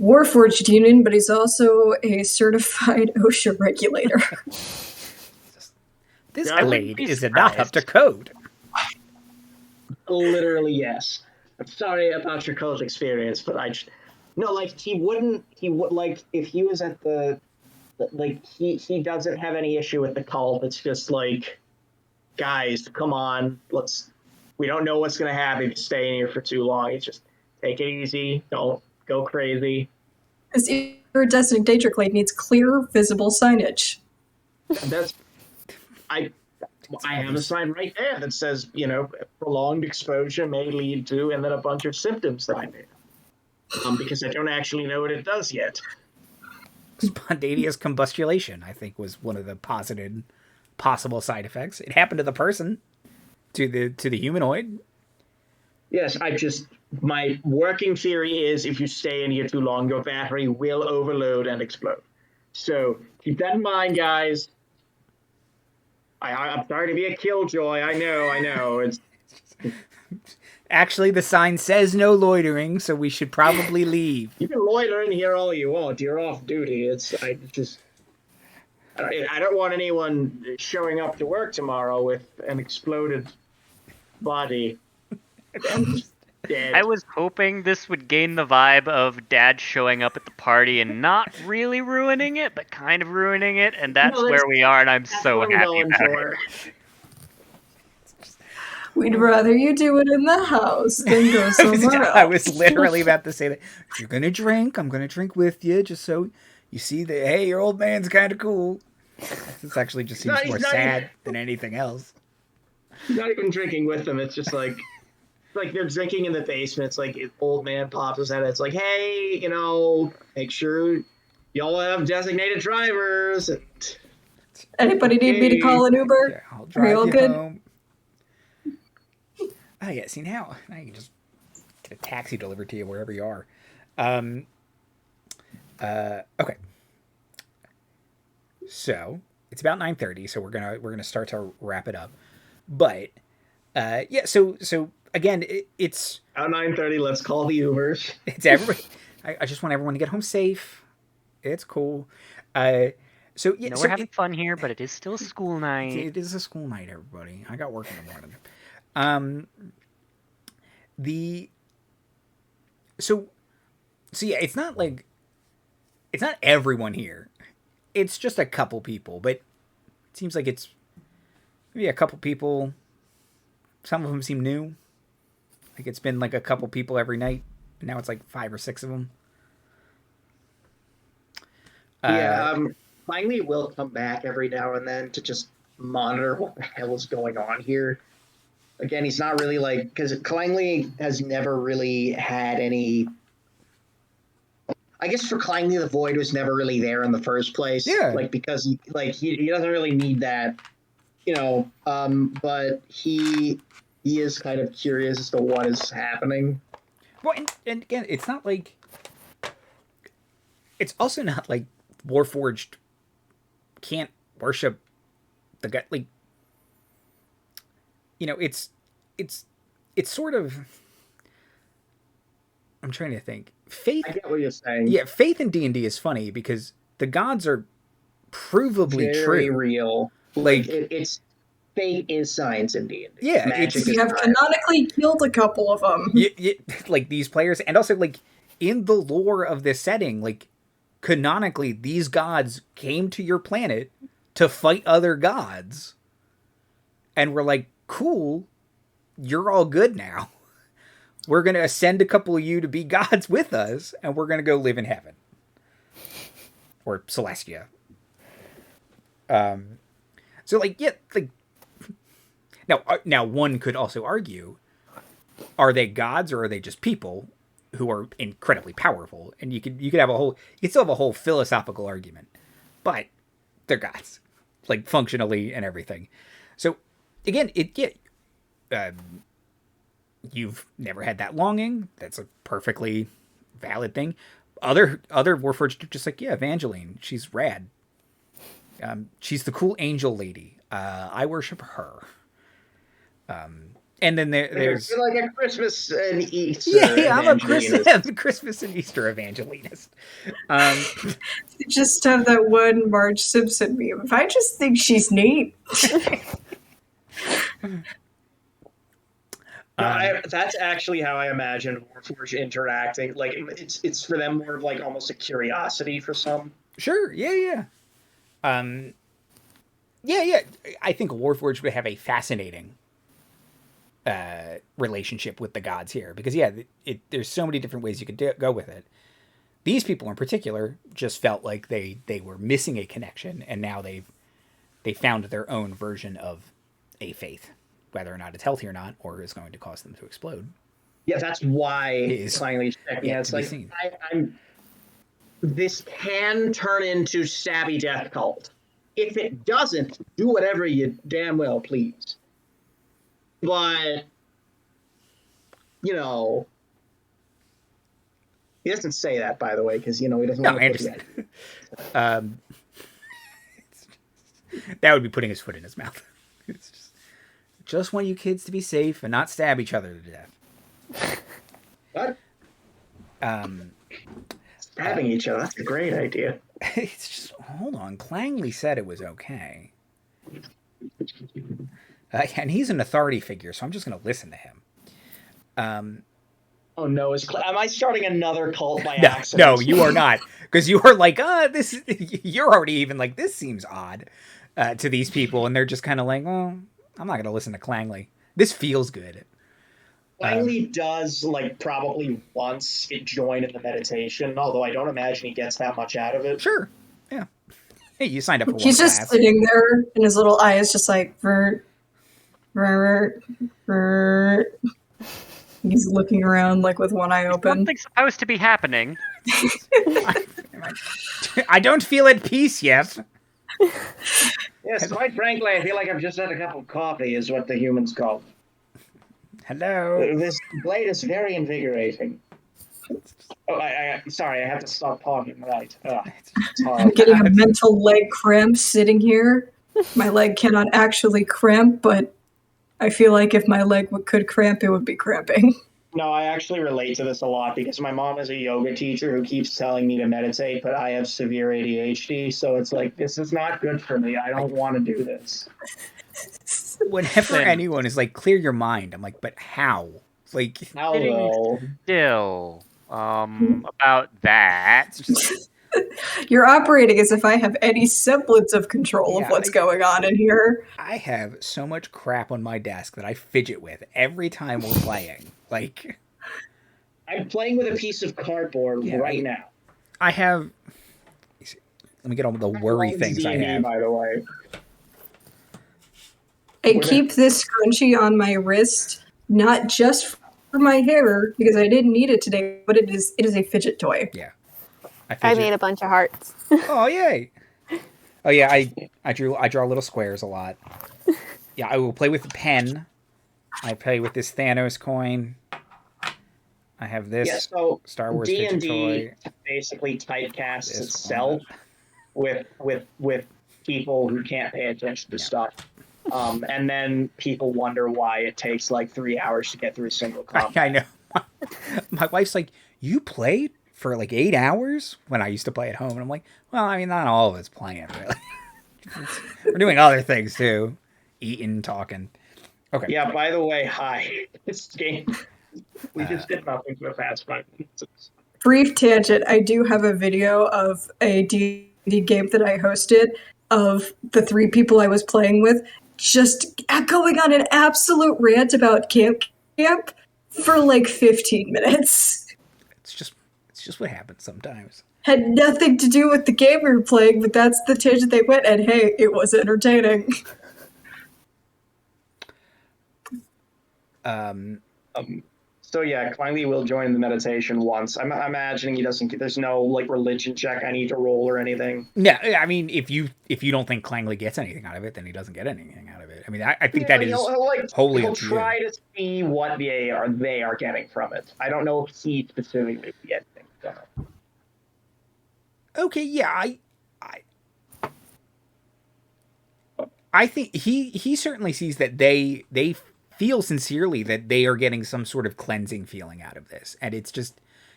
Warforged Union, but he's also a certified OSHA regulator. This blade is not up to code. Literally, yes. I'm sorry about your cult experience, but he would if he was at the, like, he doesn't have any issue with the cult. It's just like, guys, come on, we don't know what's going to happen if you stay in here for too long. It's just, take it easy, don't go crazy. This iridescent Daedric needs clear, visible signage. I have a sign right there that says, prolonged exposure may lead to, and then a bunch of symptoms that I made. Because I don't actually know what it does yet. Spontaneous combustulation, I think, was one of the possible side effects. It happened to the person, to the humanoid. Yes, my working theory is if you stay in here too long, your battery will overload and explode. So keep that in mind, guys. I'm sorry to be a killjoy. I know. It's Actually, the sign says no loitering, so we should probably leave. You can loiter in here all you want. You're off duty. I don't want anyone showing up to work tomorrow with an exploded body. Dead. I was hoping this would gain the vibe of Dad showing up at the party and not really ruining it, but kind of ruining it, and that's where we are, and I'm so what I'm happy going about for. it. We'd rather you do it in the house than go somewhere else. I was literally about to say that. If you're gonna drink, I'm gonna drink with you, just so you see that. Hey, your old man's kind of cool. This actually just seems more sad than anything else. Not even drinking with them. It's just like they're drinking in the basement. It's like old man pops his head. It's like, hey, make sure y'all have designated drivers. And Anybody need me to call an Uber? Yeah, I'll Are you drive all you good? home. Oh yeah, see now you can just get a taxi delivered to you wherever you are. Okay. So it's about 9:30, so we're gonna start to wrap it up. But yeah, so again, it's about 9:30. Let's call the Ubers. It's everybody. I just want everyone to get home safe. It's cool. So yeah, We're having fun here, but it is still school night. It is a school night, everybody. I got work in the morning. So yeah, it's not everyone here. It's just a couple people, but it seems like it's maybe a couple people. Some of them seem new. Like it's been like a couple people every night, and now it's like 5 or 6 of them. Clangley will come back every now and then to just monitor what the hell is going on here. Again, he's not really because Clangley has never really had any. I guess for Clangley, the void was never really there in the first place. Yeah. Because he doesn't really need that, but he is kind of curious as to what is happening. Well, and again, it's not like. It's also not like Warforged can't worship the guy. Like, it's sort of. I'm trying to think. Faith. I get what you're saying. Yeah, faith in D&D is funny because the gods are provably very true. real. Like it's faith is science in D&D. Yeah, you have canonically killed a couple of them. Like these players, and also like in the lore of this setting, like canonically, these gods came to your planet to fight other gods, and we're like, cool, you're all good now. We're going to ascend a couple of you to be gods with us, and we're going to go live in heaven. Or Celestia. So, like, yeah, like... Now, one could also argue, are they gods or are they just people who are incredibly powerful? And you could have a whole... You could still have a whole philosophical argument. But they're gods. Like, functionally and everything. So, again, you've never had that longing. That's a perfectly valid thing. Other Warforged are just like, yeah, Evangeline, she's rad. She's the cool angel lady. I worship her. And then there's you're like a Christmas and Easter. Yeah, I'm a Christmas and Easter Evangelinist. Just have that one Marge Simpson meme. If I just think she's neat. That's actually how I imagine Warforged interacting. Like it's for them more of like almost a curiosity for some. Sure. Yeah. Yeah. I think Warforged would have a fascinating relationship with the gods here because there's so many different ways you could go with it. These people in particular just felt like they were missing a connection, and now they found their own version of a faith. Whether or not it's healthy or not, or is going to cause them to explode. Yeah, that's why Clangley's checking. Yeah, it's like this can turn into stabby death cult. If it doesn't, do whatever you damn well please. But he doesn't say that, by the way, because he doesn't. No, I understand. That would be putting his foot in his mouth. It's just want you kids to be safe and not stab each other to death. What? Stabbing each other, that's a great idea. It's just, hold on, Clangley said it was okay. And he's an authority figure, so I'm just going to listen to him. Oh no! Am I starting another cult by No, accident? no, you are not, because you are like, this. You're already even like, this seems odd to these people, and they're just kind of like, well, I'm not going to listen to Clangley. This feels good. Clangley does like probably once join in the meditation, although I don't imagine he gets that much out of it. Sure, yeah. Hey, you signed up for one He's just class. sitting there, and his little eye is just like, vert, vert, vert. He's looking around like with one eye open. Something's supposed to be happening. I don't feel at peace yet. Yes, quite frankly, I feel like I've just had a cup of coffee, is what the humans call it. Hello. This blade is very invigorating. Oh, sorry, I have to stop talking. Right. I'm getting a mental leg cramp sitting here. My leg cannot actually cramp, but I feel like if my leg could cramp, it would be cramping. No, I actually relate to this a lot because my mom is a yoga teacher who keeps telling me to meditate, but I have severe ADHD, so it's like, this is not good for me. I don't want to do this. Whenever anyone is like, clear your mind, I'm like, but how? Like, How though? Still, about that. You're operating as if I have any semblance of control of what's going on in here. I have so much crap on my desk that I fidget with every time we're playing. Like, I'm playing with a piece of cardboard right now. I have. Let me get on with the worry things I have. By the way, I keep this scrunchie on my wrist, not just for my hair because I didn't need it today, but it is a fidget toy. Yeah. I made a bunch of hearts. Oh, yay. Oh, yeah, I draw little squares a lot. Yeah, I will play with the pen. I play with this Thanos coin. I have this Star Wars fidget toy. Basically typecasts itself with people who can't pay attention to stuff. And then people wonder why it takes like 3 hours to get through a single combat. I know. My wife's like, you played for like 8 hours when I used to play at home, and I'm like, well, I mean, not all of us playing, really. We're doing other things too, eating, talking. Okay. Yeah. By the way, hi. This game. We just did nothing for the past 5 minutes. Brief tangent. I do have a video of a D&D game that I hosted of the 3 people I was playing with, just going on an absolute rant about camp for like 15 minutes. It's just what happens sometimes. Had nothing to do with the game we were playing, but that's the tangent they went, and hey, it was entertaining. So yeah, Clangley will join the meditation once. I'm imagining he doesn't. There's no like religion check I need to roll or anything. Yeah, I mean, if you don't think Clangley gets anything out of it, then he doesn't get anything out of it. I mean, I think that is wholly up to you. He'll try to see what they are getting from it. I don't know if he specifically gets things from it. Okay, yeah, I think he certainly sees that they feel sincerely that they are getting some sort of cleansing feeling out of this, and it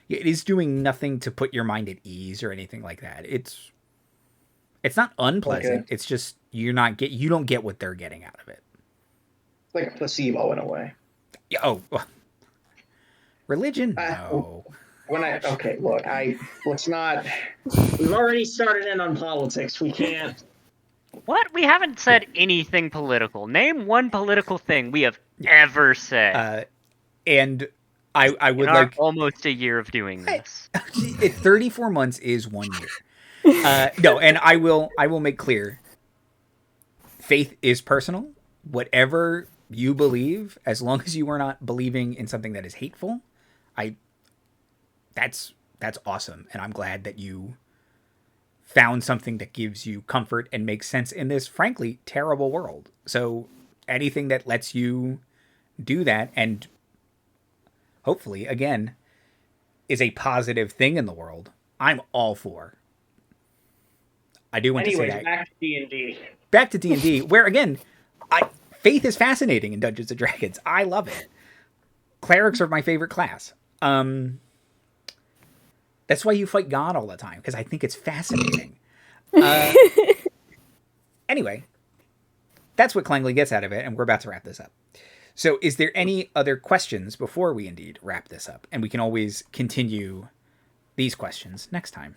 is doing nothing to put your mind at ease or anything like that. It's not unpleasant. Okay. It's just you don't get what they're getting out of it. It's like a placebo in a way. Yeah. Oh, religion? No. Let's not. We've already started in on politics. We can't. What? We haven't said anything political. Name one political thing we have ever said. And I would like almost a year of doing this. 34 months is 1 year. No, and I will make clear. Faith is personal. Whatever you believe, as long as you are not believing in something that is hateful, that's awesome, and I'm glad that you found something that gives you comfort and makes sense in this, frankly, terrible world. So anything that lets you do that, and hopefully, again, is a positive thing in the world, I'm all for. I do want to say that. Back to D&D. Back to D&D, where, again, faith is fascinating in Dungeons & Dragons. I love it. Clerics are my favorite class. That's why you fight God all the time, because I think it's fascinating. Anyway, that's what Clangley gets out of it, and we're about to wrap this up. So is there any other questions before we indeed wrap this up? And we can always continue these questions next time.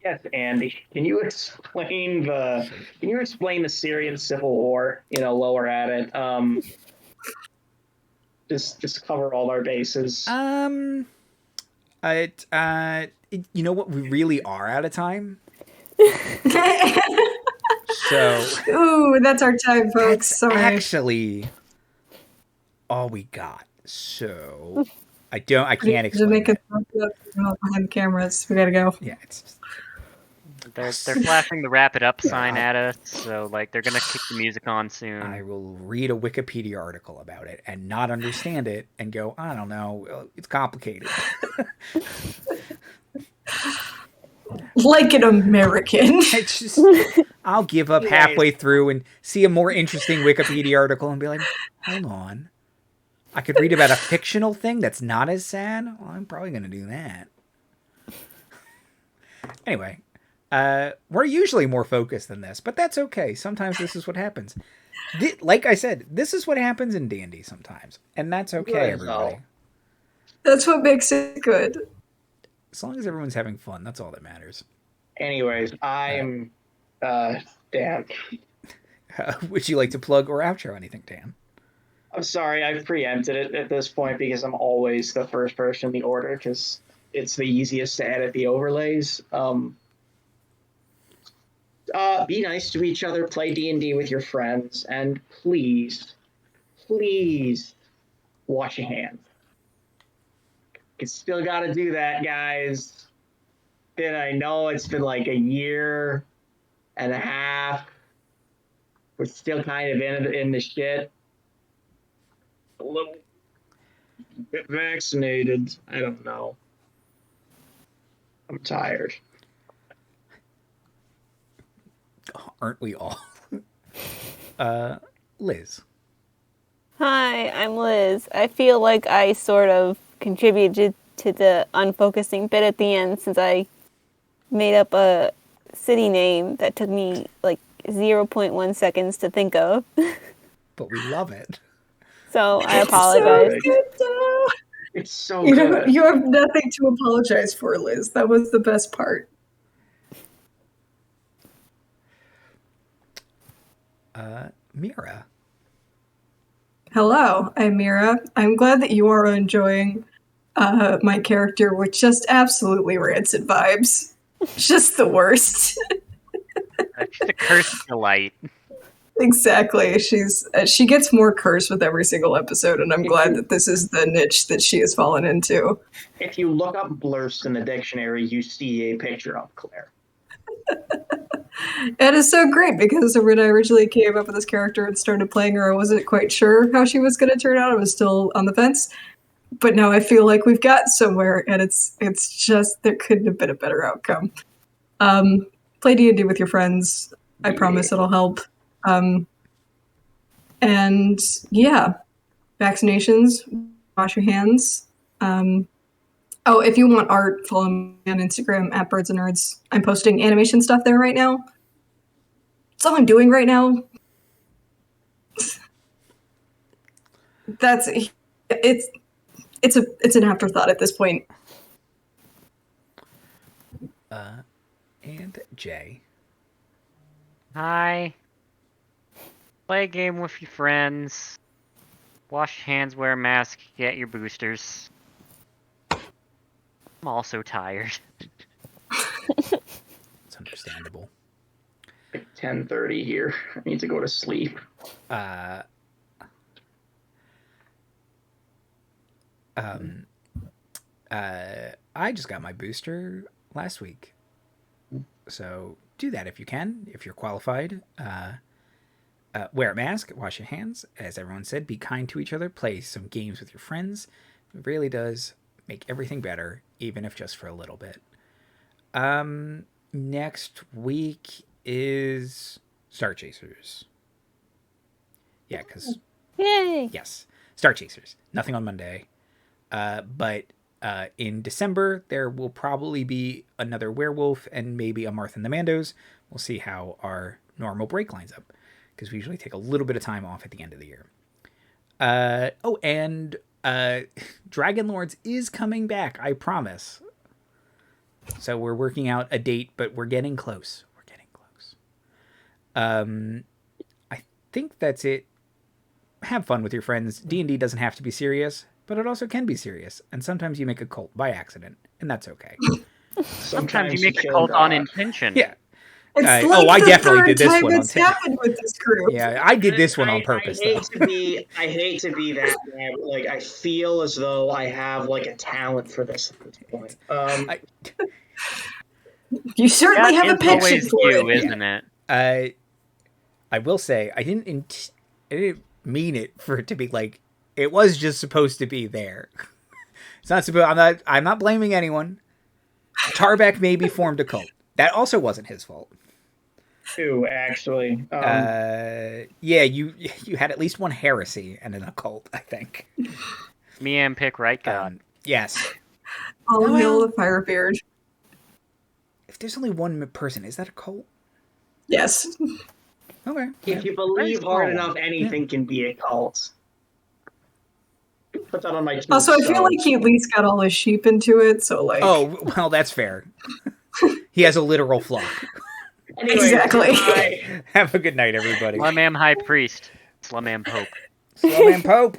Yes, Andy. Can you explain the Syrian civil war? Lower at it. Just cover all our bases. You know what? We really are out of time. So, ooh, that's our time, folks. that's Sorry. actually all we got. So, I can't explain. Make it it. behind the cameras. We gotta go. Yeah, it's just... They're flashing the wrap it up sign at us, so like they're gonna kick the music on soon. I will read a Wikipedia article about it and not understand it and go, I don't know, it's complicated. Like an American. It's just, I'll give up halfway through and see a more interesting Wikipedia article and be like, hold on. I could read about a fictional thing that's not as sad. Well, I'm probably going to do that. Anyway, we're usually more focused than this, but that's okay. Sometimes this is what happens. Like I said, this is what happens in D&D sometimes, and that's okay, everybody. That's what makes it good. As long as everyone's having fun, that's all that matters. Anyways, I'm Dan. Would you like to plug or outro anything, Dan? I'm sorry, I've preempted it at this point because I'm always the first person in the order because it's the easiest to edit the overlays. Be nice to each other, play D&D with your friends, and please wash your hands. You still got to do that, guys. Then I know it's been like a year and a half. We're still kind of in the shit. A little get vaccinated. I don't know. I'm tired. Aren't we all? Liz. Hi, I'm Liz. I feel like I sort of contributed to the unfocusing bit at the end since I made up a city name that took me like 0.1 seconds to think of. But we love it. So I apologize. It's so good. You have nothing to apologize for, Liz. That was the best part. Mira. Hello, I'm Mira. I'm glad that you are enjoying my character with just absolutely rancid vibes. Just the worst. She's a cursed delight. Exactly. She gets more cursed with every single episode, and I'm glad that this is the niche that she has fallen into. If you look up blurst in the dictionary, you see a picture of Claire. And it's so great because when I originally came up with this character and started playing her, I wasn't quite sure how she was going to turn out. I was still on the fence. But now I feel like we've got somewhere, and it's just there couldn't have been a better outcome. Play D&D with your friends. I promise it'll help. And yeah, vaccinations, wash your hands. If you want art, follow me on Instagram at Birds and Nerds. I'm posting animation stuff there right now. That's all I'm doing right now. It's an afterthought at this point. And Jay. Hi. Play a game with your friends. Wash your hands, wear a mask, get your boosters. I'm also tired. It's understandable. Like 10:30 here. I need to go to sleep. I just got my booster last week. So do that if you can, if you're qualified. Wear a mask, wash your hands. As everyone said, be kind to each other. Play some games with your friends. It really does make everything better, even if just for a little bit. Next week is Star Chasers. Yeah, because... Yay! Yes, Star Chasers. Nothing on Monday. But in December, there will probably be another werewolf and maybe a Martha and the Mandos. We'll see how our normal break lines up. because we usually take a little bit of time off at the end of the year. And Dragon Lords is coming back, I promise. So we're working out a date, but we're getting close. I think that's it. Have fun with your friends. D&D doesn't have to be serious, but it also can be serious. And sometimes you make a cult by accident, and that's okay. Sometimes you make a cult on intention. Yeah. It's I the definitely third did this time one on it's Tinder. happened with this group. Yeah, I did this one on purpose, I though. hate to be that guy. Like, I feel as though I have like a talent for this at this point. You certainly That have a is penchant always for you, it. isn't it? I will say I didn't mean it for it to be like it was just supposed to be there. It's not supposed. I'm not blaming anyone. Tarbeck maybe formed a cult. That also wasn't his fault. Too, actually. Yeah, you had at least one heresy and an occult, I think. Me and pick right god. Yes. All hail the Firebeard. If there's only one person, is that a cult? Yes. Okay. If you believe hard enough, anything can be a cult. Put that on my tombstone. Also, I feel like he at least got all his sheep into it, so like... Oh, well, that's fair. He has a literal flock. Anyway, Exactly. bye. Have a good night, everybody. Slumam High Priest. Slumam Pope. Slumam Pope.